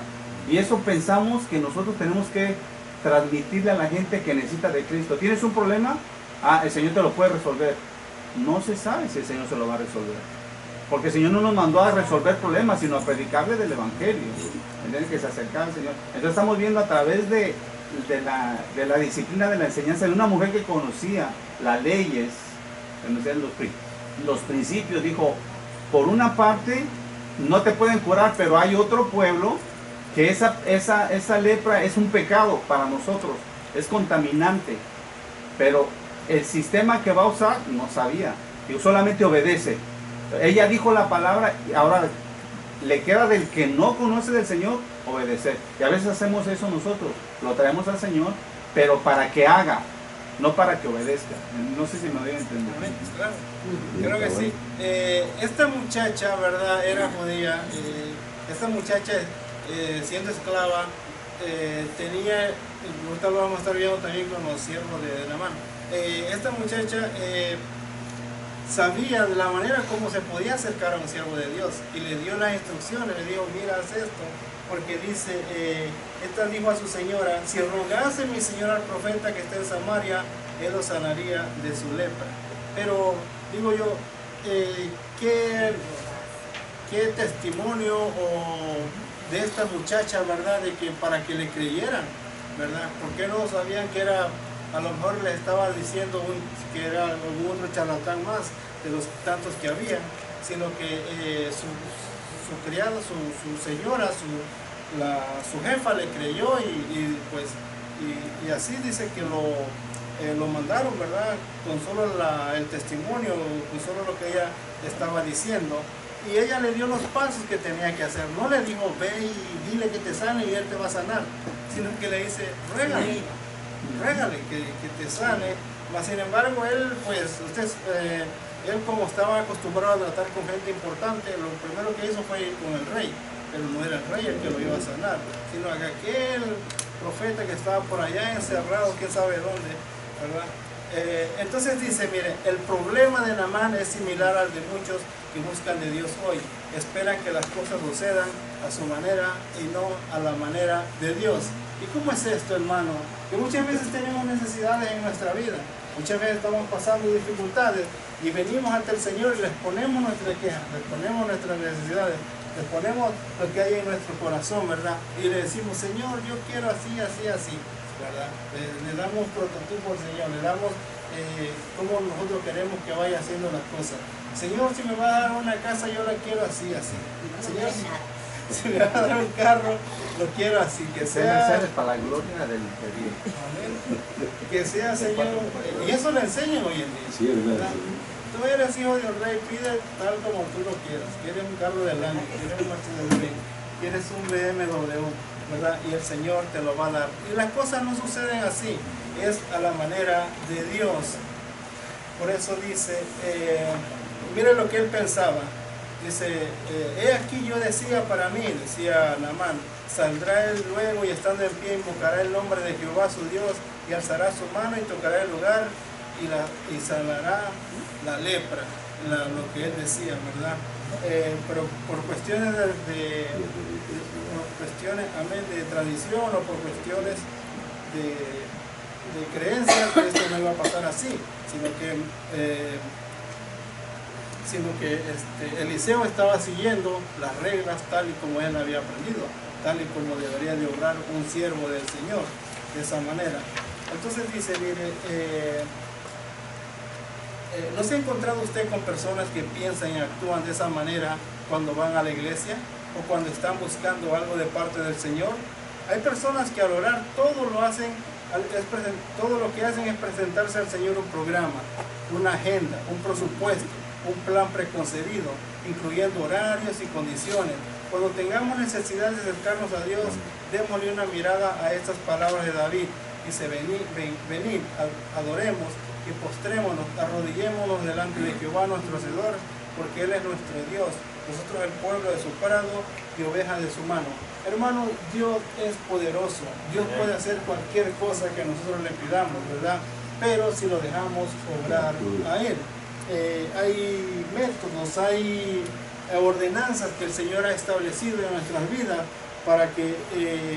Y eso pensamos que nosotros tenemos que transmitirle a la gente que necesita de Cristo. ¿Tienes un problema? El Señor te lo puede resolver. No se sabe si el Señor se lo va a resolver, porque el Señor no nos mandó a resolver problemas, sino a predicarle del Evangelio. ¿Entiendes? Que se acercaba al Señor. Entonces estamos viendo a través de la disciplina de la enseñanza de una mujer que conocía las leyes, conocía los principios. Dijo, por una parte no te pueden curar, pero hay otro pueblo que esa lepra es un pecado para nosotros, es contaminante, pero el sistema que va a usar no sabía, y solamente obedece. Ella dijo la palabra, y ahora le queda del que no conoce del Señor obedecer. Y a veces hacemos eso nosotros, lo traemos al Señor, pero para que haga, no para que obedezca. No sé si me doy a entender. Claro, creo que sí. Esta muchacha, ¿verdad? Era judía. Esta muchacha, siendo esclava, tenía, ahorita lo vamos a estar viendo también con los siervos de Naamán. Esta muchacha sabía de la manera como se podía acercar a un siervo de Dios, y le dio las instrucciones, le dijo, mira, haz esto, porque dice, esta dijo a su señora, si rogase mi señora al profeta que está en Samaria, él lo sanaría de su lepra. Pero digo yo, ¿qué testimonio de esta muchacha, verdad, de que para que le creyeran, verdad? Porque no sabían que era, a lo mejor le estaba diciendo que era algún otro charlatán más de los tantos que había, sino que su criada, su señora, su jefa le creyó, y así dice que lo mandaron, ¿verdad? Con solo el testimonio, con solo lo que ella estaba diciendo. Y ella le dio los pasos que tenía que hacer. No le dijo, ve y dile que te sane y él te va a sanar, sino que le dice, régale que te sane. Mas sin embargo, él, pues, él como estaba acostumbrado a tratar con gente importante, lo primero que hizo fue ir con el rey. Pero no era el rey el que lo iba a sanar, sino aquel profeta que estaba por allá encerrado, quién sabe dónde, ¿verdad? Entonces dice, mire, el problema de Naamán es similar al de muchos que buscan de Dios hoy. Esperan que las cosas sucedan a su manera y no a la manera de Dios. ¿Y cómo es esto, hermano? Que muchas veces tenemos necesidades en nuestra vida, muchas veces estamos pasando dificultades y venimos ante el Señor y les ponemos nuestras quejas, les ponemos nuestras necesidades, les ponemos lo que hay en nuestro corazón, ¿verdad? Y le decimos, Señor, yo quiero así, así, así, ¿verdad? Le damos prototipo al Señor, le damos cómo nosotros queremos que vaya haciendo las cosas. Señor, si me va a dar una casa, yo la quiero así, así. Señor, si me va a dar un carro, lo quiero así, que sea para la gloria del pedido. Amén. Que sea, Señor, y eso le enseñan hoy en día. Sí, es verdad. Tú eres hijo del rey, pide tal como tú lo quieras. Quieres un carro del año, quieres un Mercedes-Benz, quieres un BMW, ¿verdad? Y el Señor te lo va a dar. Y las cosas no suceden así, es a la manera de Dios. Por eso dice, mire lo que él pensaba. Dice, he aquí yo decía para mí, decía Naamán, saldrá él luego y estando en pie invocará el nombre de Jehová su Dios y alzará su mano y tocará el lugar y sanará la lepra, lo que él decía, ¿verdad? Pero por cuestiones por cuestiones, amén, de tradición o por cuestiones de creencias, esto no iba a pasar así, sino que Eliseo estaba siguiendo las reglas tal y como él había aprendido, tal y como debería de obrar un siervo del Señor, de esa manera. Entonces dice, mire, ¿no se ha encontrado usted con personas que piensan y actúan de esa manera cuando van a la iglesia o cuando están buscando algo de parte del Señor? Hay personas que al orar todo lo que hacen es presentarse al Señor un programa, una agenda, un presupuesto, un plan preconcebido, incluyendo horarios y condiciones. Cuando tengamos necesidad de acercarnos a Dios, démosle una mirada a estas palabras de David. Dice, venid, adoremos y postrémonos, arrodillémonos delante de Jehová nuestro Hacedor, porque Él es nuestro Dios, nosotros el pueblo de su prado y ovejas de su mano. Hermano, Dios es poderoso, Dios puede hacer cualquier cosa que nosotros le pidamos, ¿verdad? Pero si lo dejamos obrar a Él. Hay métodos, hay ordenanzas que el Señor ha establecido en nuestras vidas para que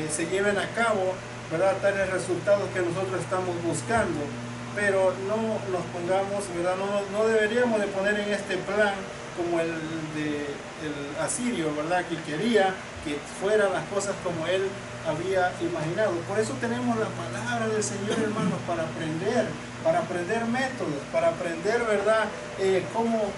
se lleven a cabo, ¿verdad?, tales resultados que nosotros estamos buscando. Pero no nos pongamos, ¿verdad?, no deberíamos de poner en este plan como el asirio, ¿verdad?, que quería que fueran las cosas como él había imaginado. Por eso tenemos la palabra del Señor, hermanos, para aprender métodos, para aprender, ¿verdad?, cómo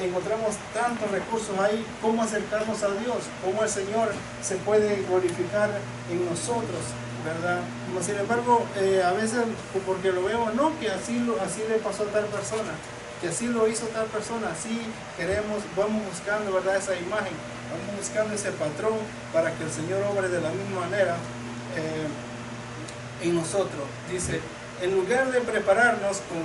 encontramos tantos recursos ahí, cómo acercarnos a Dios, cómo el Señor se puede glorificar en nosotros, ¿verdad? Sin embargo, a veces, porque lo vemos, no, que así le pasó a tal persona, que así lo hizo tal persona, así vamos buscando, ¿verdad?, esa imagen, vamos buscando ese patrón para que el Señor obre de la misma manera en nosotros. Dice, en lugar de prepararnos con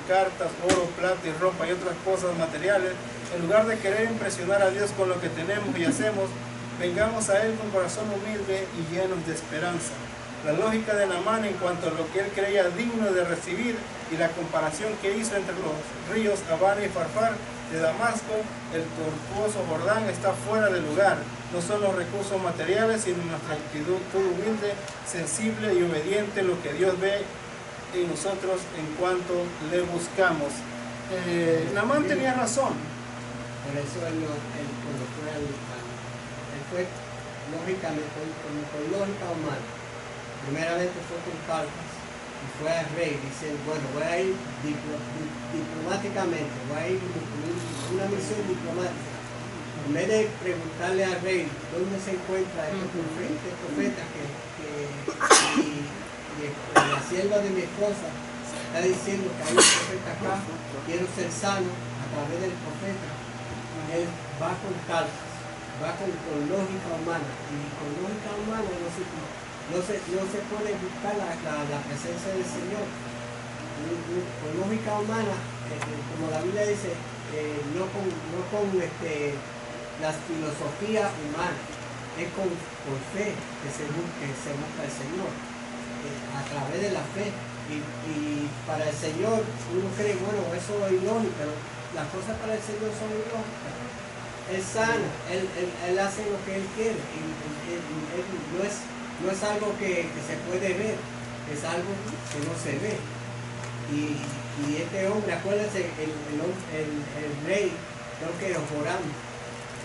cartas, oro, plata y ropa y otras cosas materiales, en lugar de querer impresionar a Dios con lo que tenemos y hacemos, vengamos a Él con corazón humilde y llenos de esperanza. La lógica de Naamán en cuanto a lo que él creía digno de recibir y la comparación que hizo entre los ríos Abana y Farfar de Damasco, el tortuoso Jordán, está fuera de lugar. No son los recursos materiales, sino nuestra actitud humilde, sensible y obediente, lo que Dios ve en nosotros en cuanto le buscamos. Naamán tenía razón. Por eso él fue lógicamente, con lógica humana. Primeramente fue con cartas y fue al rey diciendo, bueno, voy a ir diplomáticamente, voy a ir en una misión diplomática. En vez de preguntarle al rey dónde se encuentra este profeta y la sierva de mi esposa está diciendo que hay un profeta acá, quiero ser sano a través del profeta. Él va con cartas, va con lógica humana, y con lógica humana no se puede buscar la presencia del Señor. Con lógica humana, como la Biblia dice, no con las filosofías humanas, es con fe que se busca el Señor, a través de la fe. Y para el Señor uno cree, bueno, eso es ilógico, pero las cosas para el Señor son ilógicas. Él sana, él hace lo que Él quiere, no es algo que se puede ver, es algo que no se ve. Y este hombre, acuérdense, el rey, creo que Joram,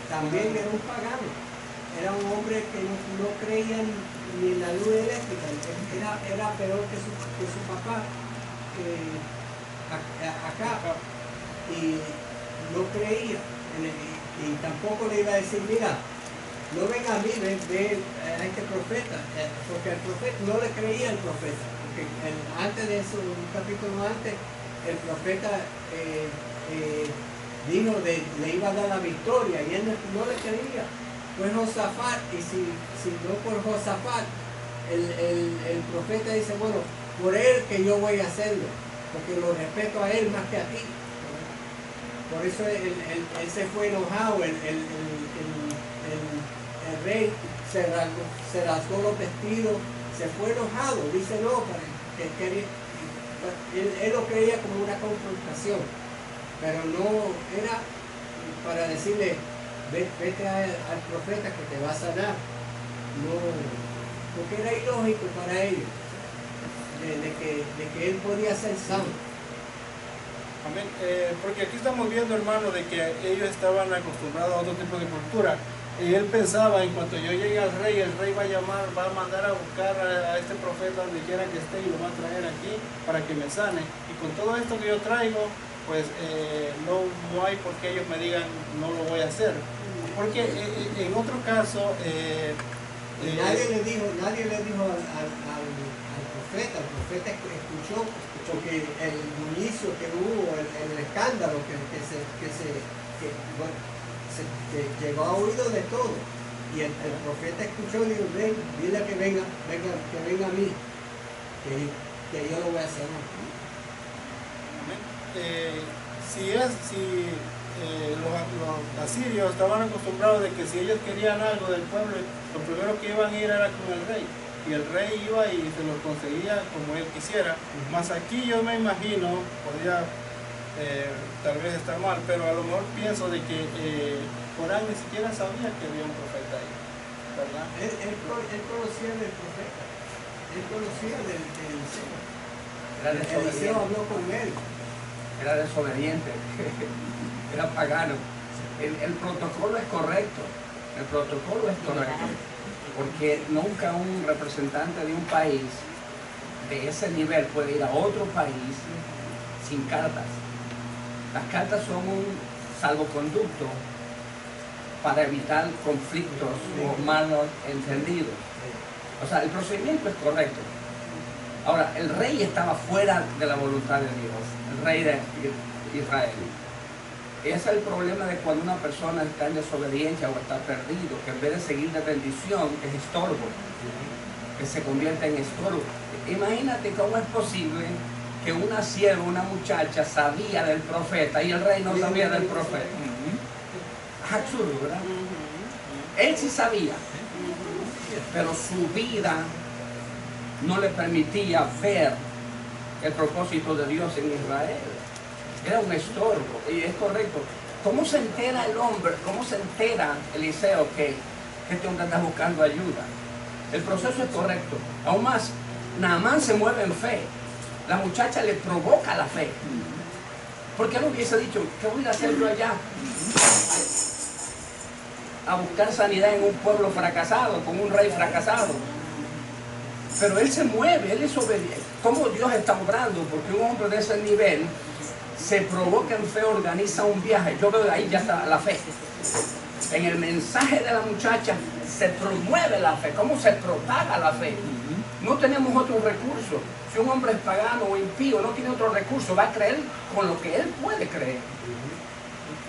también era un pagano. era un hombre que no creía ni en la luz eléctrica, era peor que su papá acá, y no creía, y tampoco le iba a decir, mira, no venga a mí, ve a este profeta, porque el profeta no le creía al profeta, porque antes de eso, un capítulo antes, el profeta dijo le iba a dar la victoria, y él no le creía. Fue Josafat, y si no por Josafat, el profeta dice, bueno, por él que yo voy a hacerlo, porque lo respeto a él más que a ti. Por eso él se fue enojado, el rey se rasgó los vestidos, se fue enojado, dice no, él lo creía como una confrontación, pero no era para decirle, vete al profeta que te va a sanar, no, porque era ilógico para ellos, de que él podía ser sano. Amén. Porque aquí estamos viendo, hermano, de que ellos estaban acostumbrados a otro tipo de cultura. Y él pensaba, en cuanto yo llegue al rey, el rey va a mandar a buscar a este profeta donde quiera que esté y lo va a traer aquí para que me sane. Y con todo esto que yo traigo, pues no hay por qué ellos me digan no lo voy a hacer. Porque en otro caso... nadie le dijo al profeta escuchó, porque el bullicio que hubo, el escándalo que llegó a oído de todo, y el profeta escuchó y dijo, ven, dile que venga a mí, que yo lo voy a hacer. Los asirios estaban acostumbrados de que si ellos querían algo del pueblo, lo primero que iban a ir era con el rey, y el rey iba y se lo conseguía como él quisiera. Más aquí yo me imagino, podría tal vez estar mal, pero a lo mejor pienso de que Corán ni siquiera sabía que había un profeta ahí, ¿verdad? Él conocía del profeta, él conocía del Señor. Eliseo habló con él. Era desobediente, era pagano. El protocolo es correcto, porque nunca un representante de un país de ese nivel puede ir a otro país sin cartas. Las cartas son un salvoconducto para evitar conflictos o malos entendidos. O sea, el procedimiento es correcto. Ahora, el rey estaba fuera de la voluntad de Dios, el rey de Israel. Ese es el problema de cuando una persona está en desobediencia o está perdido, que en vez de seguir de bendición es estorbo, que se convierte en estorbo. Imagínate cómo es posible que una sierva, una muchacha sabía del profeta y el rey no sabía del profeta. Es absurdo, ¿verdad? Él sí sabía, pero su vida no le permitía ver el propósito de Dios en Israel. Era un estorbo, y es correcto. ¿Cómo se entera el hombre, cómo se entera Eliseo que este hombre anda buscando ayuda? El proceso es correcto. Aún más, Naamán se mueve en fe. La muchacha le provoca la fe. ¿Por qué no hubiese dicho, qué voy a hacer yo allá? A buscar sanidad en un pueblo fracasado, con un rey fracasado. Pero él se mueve, él es obediente. ¿Cómo Dios está obrando? Porque un hombre de ese nivel se provoca en fe, organiza un viaje. Yo veo ahí ya está la fe. En el mensaje de la muchacha se promueve la fe. ¿Cómo se propaga la fe? No tenemos otro recurso. Si un hombre es pagano o impío, no tiene otro recurso, va a creer con lo que él puede creer.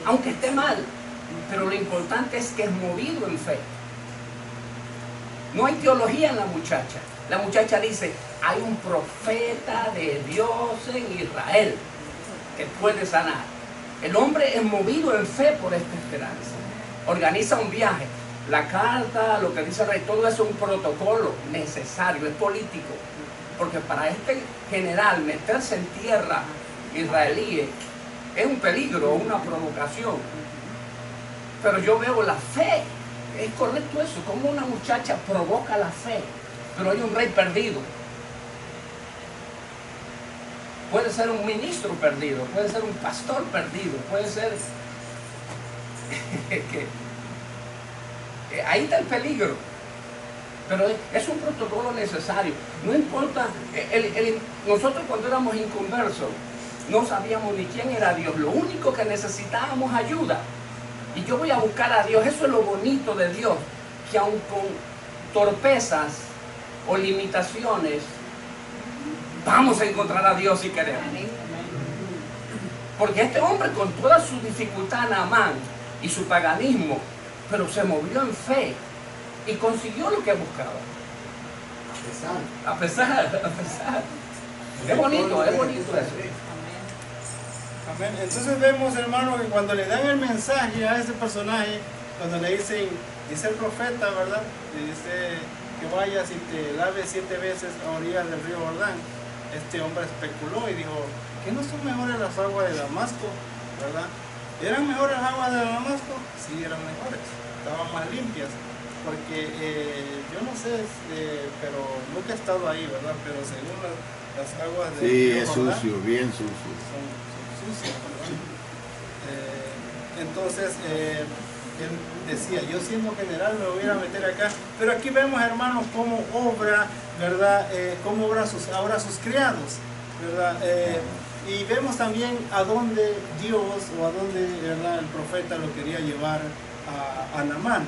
Aunque esté mal. Pero lo importante es que es movido en fe. No hay teología en la muchacha. La muchacha dice, hay un profeta de Dios en Israel que puede sanar. El hombre es movido en fe por esta esperanza. Organiza un viaje. La carta, lo que dice el rey, todo eso es un protocolo necesario, es político. Porque para este general meterse en tierra israelí es un peligro, una provocación. Pero yo veo la fe. Es correcto eso, como una muchacha provoca la fe. Pero hay un rey perdido. Puede ser un ministro perdido, puede ser un pastor perdido, puede ser Ahí está el peligro. Pero es un protocolo necesario. No importa, nosotros cuando éramos inconversos, no sabíamos ni quién era Dios. Lo único que necesitábamos ayuda. Y yo voy a buscar a Dios. Eso es lo bonito de Dios. Que aun con torpezas o limitaciones, vamos a encontrar a Dios si queremos. Porque este hombre, con toda su dificultad, Naamán, y su paganismo, pero se movió en fe y consiguió lo que buscaba. A pesar. Es bonito eso. Amén. Entonces vemos, hermano, que cuando le dan el mensaje a ese personaje, cuando le dicen, dice el profeta, ¿verdad? Le dice que vayas y te laves 7 veces a orillas del río Jordán. Este hombre especuló y dijo, ¿qué no son mejores las aguas de Damasco? ¿Verdad? ¿Eran mejores las aguas de Damasco? Sí, eran mejores, estaban más limpias. Porque yo no sé, pero nunca he estado ahí, ¿verdad? Pero según las aguas de Sí, es Jordán, sucio, bien sucio. son sucias, ¿verdad? Entonces, él decía, yo siendo general me voy a meter acá. Pero aquí vemos, hermanos, cómo obra, ¿verdad? Cómo obra ahora sus criados, ¿verdad? Y vemos también a dónde Dios o a dónde, ¿verdad?, el profeta lo quería llevar a Naamán.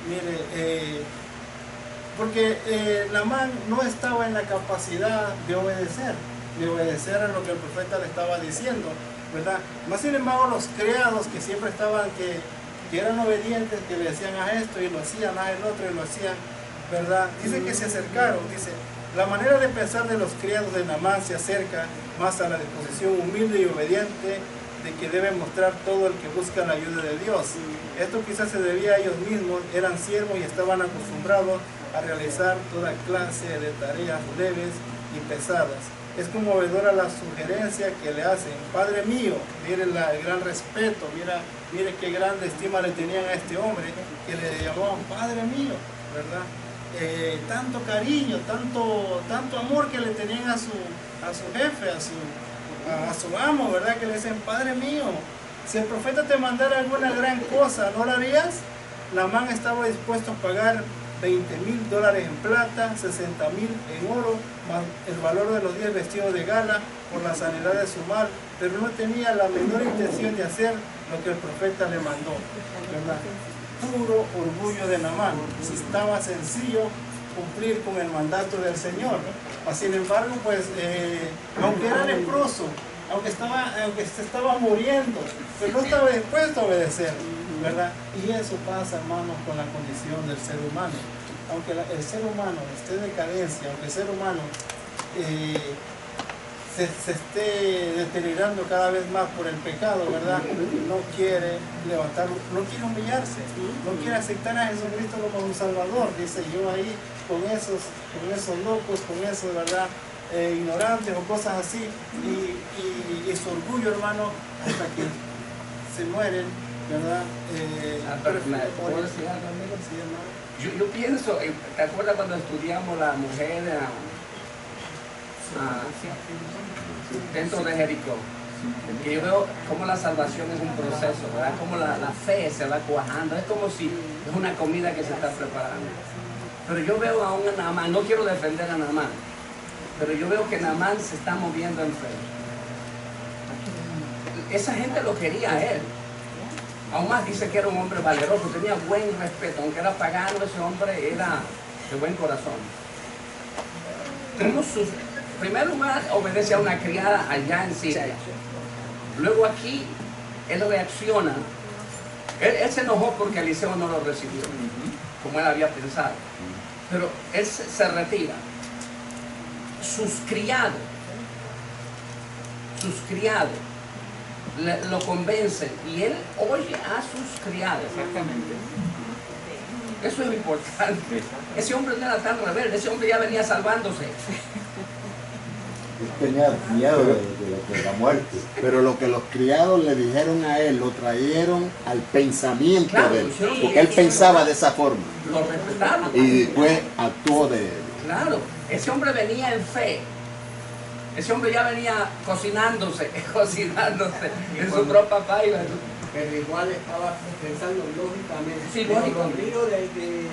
Mire, porque Naamán no estaba en la capacidad de obedecer a lo que el profeta le estaba diciendo, ¿verdad? Más sin embargo, los criados que siempre estaban, que eran obedientes, que le decían a esto y lo hacían, a el otro y lo hacían, ¿verdad? Dice que se acercaron, dice, la manera de pensar de los criados de Naamán se acerca más a la disposición humilde y obediente de que deben mostrar todo el que busca la ayuda de Dios. Esto quizás se debía a ellos mismos, eran siervos y estaban acostumbrados a realizar toda clase de tareas leves y pesadas. Es conmovedora la sugerencia que le hacen, Padre mío, miren el gran respeto, mire qué grande estima le tenían a este hombre, que le llamaban Padre mío, ¿verdad? Tanto cariño, tanto amor que le tenían a su jefe, a su amo, ¿verdad? Que le dicen, Padre mío, si el profeta te mandara alguna gran cosa, ¿no la harías? Naamán estaba dispuesto a pagar $20,000 en plata, 60,000 en oro, más el valor de los 10 vestidos de gala por la sanidad de su mal, pero no tenía la menor intención de hacer lo que el profeta le mandó, ¿verdad? Puro orgullo de Naamán. Si estaba sencillo cumplir con el mandato del Señor. Sin embargo, pues, aunque era leproso, aunque se estaba muriendo, pero no estaba dispuesto a obedecer, ¿verdad? Y eso pasa, hermanos, con la condición del ser humano. Aunque el ser humano esté en decadencia, aunque el ser humano se esté deteriorando cada vez más por el pecado, ¿verdad? No quiere levantar, no quiere humillarse, no quiere aceptar a Jesucristo como un Salvador. Dice, yo ahí con esos locos, con esos, ¿verdad?, ignorantes o cosas así, y su orgullo, hermano, hasta que se mueren, ¿verdad? ¿Puedo decir algo, amigo? Sí, hermano. Yo pienso, ¿te acuerdas cuando estudiamos la mujer dentro de Jericó? Que yo veo cómo la salvación es un proceso, ¿verdad? Cómo la fe se va cuajando, es como si es una comida que se está preparando. Pero yo veo a un Naamán, no quiero defender a Naamán, pero yo veo que Naamán se está moviendo en fe. Esa gente lo quería a él. Aún más dice que era un hombre valeroso, tenía buen respeto, aunque era pagano, ese hombre era de buen corazón. En primer lugar, obedece a una criada allá en Siria. Luego aquí, él reacciona. Él se enojó porque Eliseo no lo recibió, como él había pensado. Pero él se retira. Sus criados lo convencen y él oye a sus criados. Exactamente. Eso es importante. Ese hombre no era tan rebelde, ese hombre ya venía salvándose. Él tenía miedo de la muerte. Pero lo que los criados le dijeron a él, lo trajeron al pensamiento, Claro, de él. sí. Porque él pensaba de esa forma. Lo respetaron. Y después actuó de él. Claro, ese hombre venía en fe. Ese hombre ya venía cocinándose en su propia paila. pero igual estaba pensando lógicamente. Sí, Pero lógicamente. los ríos de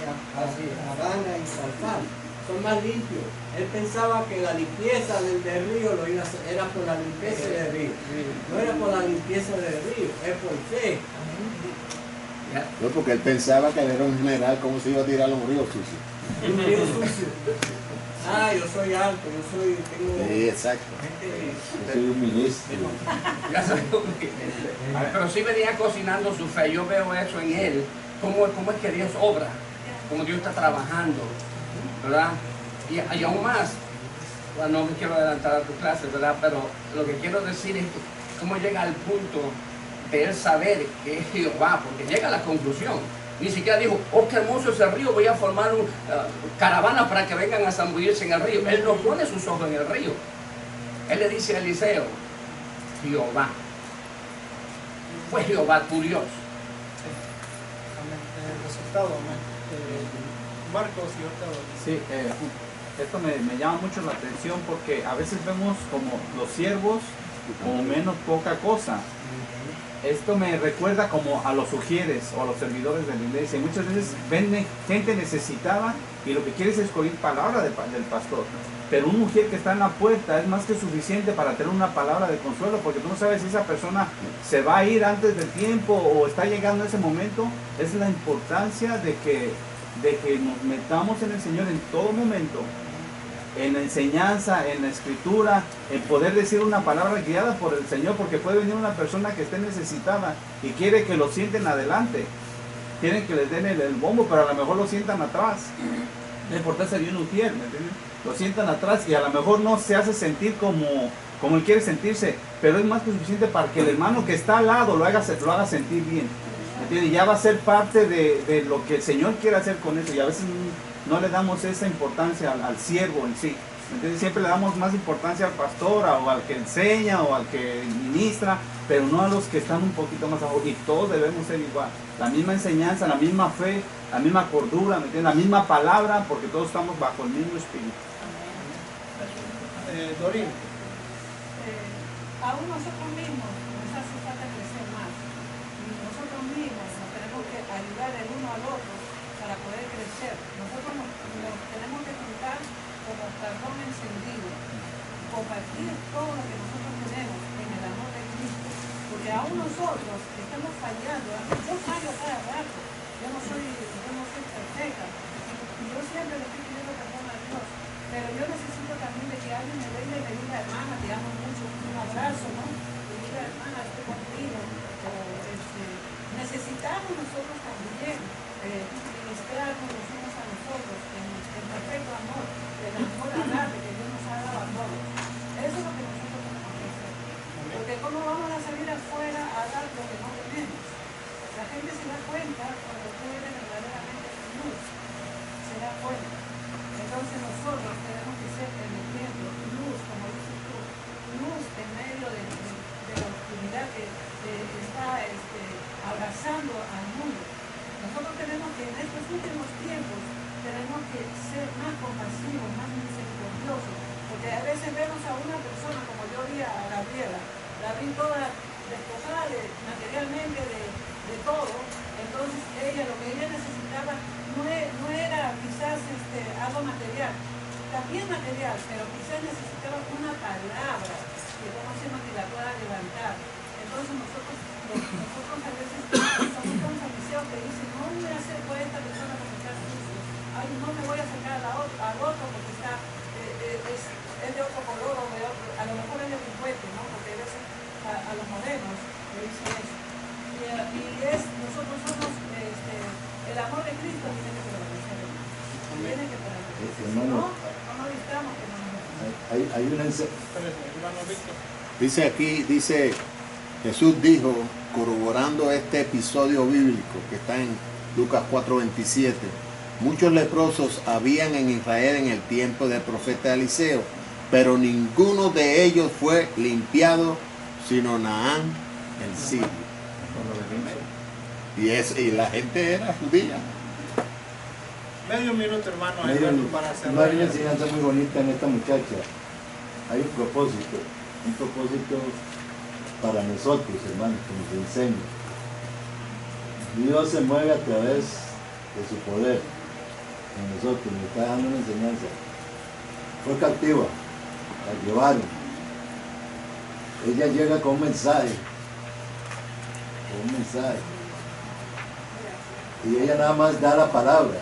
Habana y Salfán son más limpios. Él pensaba que la limpieza del río lo iba a hacer, era por la limpieza del río. No era por la limpieza del río, es por fe. Ya. No, porque él pensaba que él era un general, ¿cómo se iba a tirar a un río sucio? Un río sucio. Ah, yo soy alto, tengo... Sí, exacto. Yo soy un ministro. Ya sabemos que- Pero sí venía cocinando su fe. Yo veo eso en él. Cómo es que Dios obra, cómo Dios está trabajando, ¿verdad? Y aún más, bueno, no me quiero adelantar a tu clase, ¿verdad? Pero lo que quiero decir es cómo llega al punto de él saber que es Jehová, porque llega a la conclusión. Ni siquiera dijo, oh, qué hermoso es el río, voy a formar una caravana para que vengan a zambullirse en el río. Él no pone sus ojos en el río. Él le dice a Eliseo, Jehová. Fue Jehová tu Dios. Amén. El resultado, amén. Marcos y Octavio. Sí, esto me llama mucho la atención porque a veces vemos como los siervos como menos poca cosa. Esto me recuerda como a los sugieres o a los servidores de la iglesia. Muchas veces ven gente necesitada y lo que quiere es escoger palabra del pastor. Pero un mujer que está en la puerta es más que suficiente para tener una palabra de consuelo, porque tú no sabes si esa persona se va a ir antes del tiempo o está llegando en ese momento. Es la importancia de que nos metamos en el Señor en todo momento, en la enseñanza, en la escritura, en poder decir una palabra guiada por el Señor, porque puede venir una persona que esté necesitada y quiere que lo sienten adelante, quieren que les den el bombo, pero a lo mejor lo sientan atrás. La importancia de un ujier, ¿me entiendes? Lo sientan atrás y a lo mejor no se hace sentir como él quiere sentirse, pero es más que suficiente para que el hermano que está al lado lo haga sentir bien, ¿me entiendes? Ya va a ser parte de lo que el Señor quiere hacer con eso, y a veces no le damos esa importancia al siervo en sí. Entonces siempre le damos más importancia al pastor o al que enseña o al que ministra, pero no a los que están un poquito más abajo. Y todos debemos ser igual. La misma enseñanza, la misma fe, la misma cordura, ¿me entiendes? La misma palabra, porque todos estamos bajo el mismo espíritu. Dorín. Aún nosotros mismos nos hace falta crecer más. Y nosotros mismos nos tenemos que ayudar el uno al otro para poder crecer. Nosotros nos tenemos que juntar como carbón encendido, compartir todo lo que nosotros tenemos en el amor de Cristo, porque aún nosotros estamos fallando. Yo fallo cada rato, yo no soy perfecta, y yo siempre le estoy pidiendo perdón a Dios, pero yo necesito también de que alguien me venga y me diga, hermana, te amo mucho, un abrazo, ¿no? Y diga, hermana, estoy contigo. Necesitamos nosotros también ministrarnos los unos a nosotros en perfecto amor, el amor agradable que Dios nos ha dado a todos. Eso es lo que nosotros tenemos que hacer. Porque ¿cómo vamos a salir afuera a dar lo que no tenemos? La gente se da cuenta cuando tú eres verdaderamente luz, se da cuenta. Entonces nosotros tenemos que ser el ejemplo, luz, como dices tú, luz en medio de la oscuridad que está abrazando al mundo. Nosotros tenemos que en estos últimos tiempos tenemos que ser más compasivos, más misericordiosos, porque a veces vemos a una persona, como yo vi a Gabriela, la vi toda despojada materialmente de todo. Entonces lo que ella necesitaba no era quizás algo material, también material, pero quizás necesitaba una palabra que conocemos que la pueda levantar. Entonces nosotros a veces somos tan fariseos que dicen, no voy a hacer por esta persona porque está sucio, ay, no me voy a acercar al otro porque está, es de otro color o de otro, a lo mejor es de delincuente, ¿no? Porque a veces a los morenos le dicen eso. Nosotros somos, el amor de Cristo tiene que prevalecer, tiene que prevalecer. Si no necesitamos que no nos Hay una Hermano Víctor. dice aquí, Jesús dijo, corroborando este episodio bíblico que está en Lucas 4:27, muchos leprosos habían en Israel en el tiempo del profeta Eliseo, pero ninguno de ellos fue limpiado, sino Naán el sirio. Y la gente era judía. Medio minuto, hermano, Hay para cerrar. una enseñanza muy bonita en esta muchacha. Hay un propósito para nosotros, hermanos, que nos enseña. Dios se mueve a través de su poder en nosotros, nos está dando una enseñanza. Fue cautiva, la llevaron. Ella llega con un mensaje, y ella nada más da la palabra.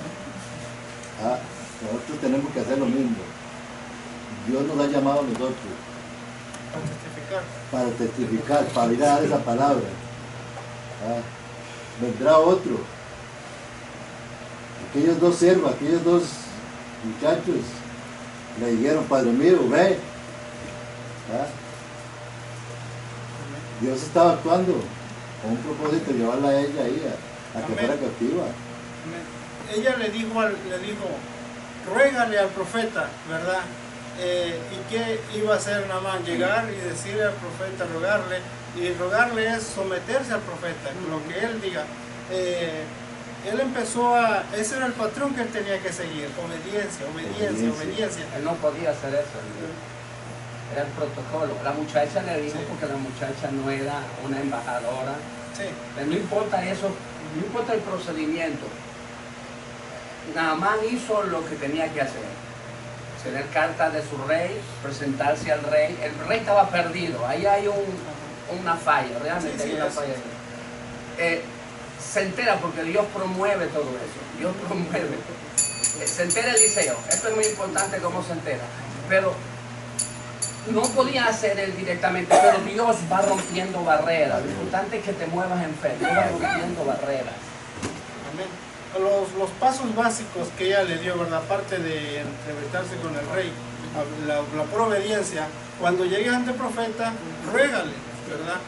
Nosotros tenemos que hacer lo mismo. Dios nos ha llamado a nosotros para testificar, para ir a dar esa palabra. Vendrá otro. Aquellos dos siervos, aquellos dos muchachos le dijeron: Padre mío, ve. Dios estaba actuando con un propósito, llevarla a ella ahí a que fuera cautiva. Ella le dijo, ruégale al profeta, ¿verdad? ¿Y qué iba a hacer Naamán? Llegar y decirle al profeta, rogarle, y rogarle es someterse al profeta, lo que él diga. Él empezó ese era el patrón que él tenía que seguir, obediencia. Él no podía hacer eso, era el protocolo. La muchacha le dijo, porque la muchacha no era una embajadora. Sí. Pero no importa eso, no importa el procedimiento. Naamán hizo lo que tenía que hacer. Tener carta de su rey, presentarse al rey. El rey estaba perdido, ahí hay una falla, realmente hay una falla. Se entera, porque Dios promueve todo eso. Dios promueve. Se entera Eliseo. Esto es muy importante, cómo se entera. Pero no podía hacer él directamente, pero Dios va rompiendo barreras. Lo importante es que te muevas en fe. Dios va rompiendo barreras. Amén. Los pasos básicos que ella le dio, ¿verdad? Aparte de entrevistarse con el rey, la pura obediencia. Cuando llegues ante el profeta, ruégale, ¿verdad?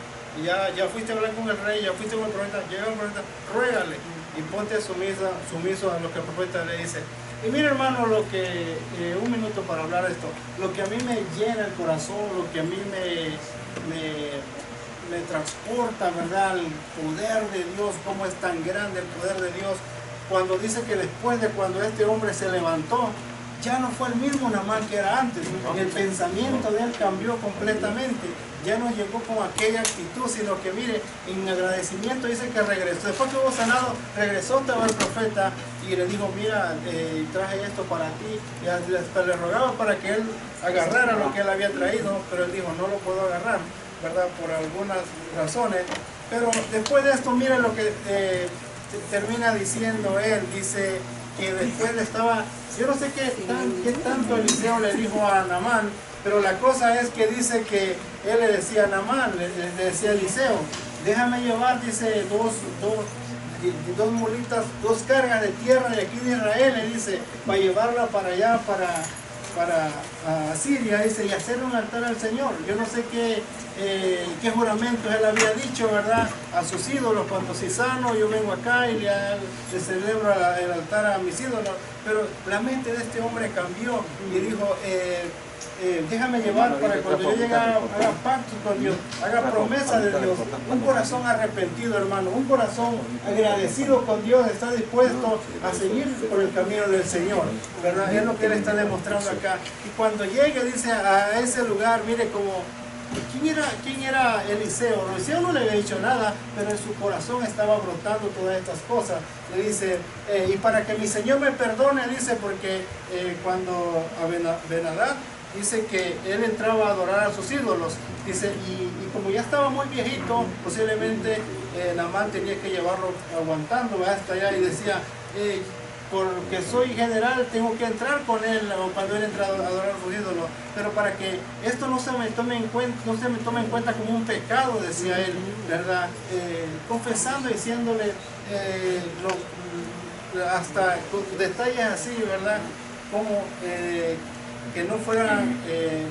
Ya fuiste a hablar con el rey, ya fuiste con el profeta, llega el profeta, ruégale y ponte sumiso a lo que el profeta le dice. Y mira, hermano, lo que, un minuto para hablar de esto, lo que a mí me llena el corazón, lo que a mí me transporta, ¿verdad? El poder de Dios, cómo es tan grande el poder de Dios, cuando dice que después de cuando este hombre se levantó, ya no fue el mismo Naamán que era antes. El pensamiento de él cambió completamente. Ya no llegó con aquella actitud, sino que mire, en agradecimiento dice que regresó. Después que hubo sanado, regresó al profeta y le dijo: mira, traje esto para ti. Y le rogaba para que él agarrara lo que él había traído, pero él dijo: no lo puedo agarrar, ¿verdad? Por algunas razones. Pero después de esto, mire lo que termina diciendo él. Dice que después le estaba... Yo no sé qué tanto Eliseo le dijo a Naamán, pero la cosa es que dice que él le decía a Naamán, le decía a Eliseo: déjame llevar, dice, dos mulitas, 2 cargas de tierra de aquí de Israel, le dice, para llevarla para allá, para Asiria, dice, y hacer un altar al Señor. Yo no sé qué juramentos él había dicho, ¿verdad? A sus ídolos. Cuando si sano, yo vengo acá y le celebro el altar a mis ídolos. Pero la mente de este hombre cambió y dijo: déjame llevar para cuando yo llegue haga pacto con Dios, haga promesa de Dios. Un corazón arrepentido, hermano, un corazón agradecido con Dios, está dispuesto a seguir por el camino del Señor, ¿verdad? Es lo que él está demostrando acá. Y cuando llegue, dice, a ese lugar, mire como... ¿Quién era Eliseo? Eliseo no le había dicho nada, pero en su corazón estaba brotando todas estas cosas. Le dice, y para que mi Señor me perdone, dice, porque cuando Ben-Hadad dice que él entraba a adorar a sus ídolos, dice, y como ya estaba muy viejito, posiblemente Naamán tenía que llevarlo aguantando hasta allá, y decía, porque soy general, tengo que entrar con él, o cuando él entra a adorar a sus ídolos, pero para que esto no se me tome en cuenta como un pecado, decía él, ¿verdad? Confesando, diciéndole hasta detalles así, ¿verdad? Como que no fueran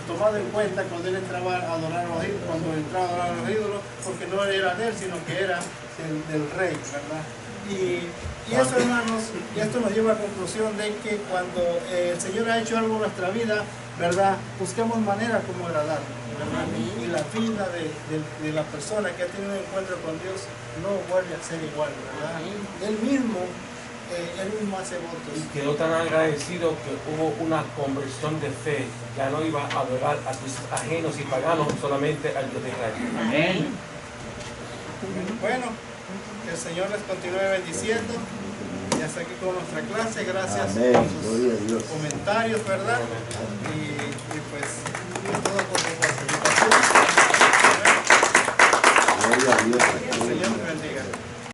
tomados en cuenta cuando él entraba a adorar a los ídolos, porque no era de él, sino que era del rey, ¿verdad? Y eso, hermanos, y esto nos lleva a la conclusión de que cuando el Señor ha hecho algo en nuestra vida, ¿verdad? Busquemos manera como agradarle, ¿verdad? Y la vida de la persona que ha tenido un encuentro con Dios no vuelve a ser igual, ¿verdad? Él mismo hace votos. Y quedó tan agradecido que hubo una conversión de fe. Ya no iba a adorar a tus ajenos y paganos, solamente al Dios de Israel. Amén. Bueno, Que el Señor les continúe bendiciendo. Y hasta aquí con nuestra clase. Gracias Amén. por sus Gloria a Dios. comentarios, ¿verdad? Y pues todo por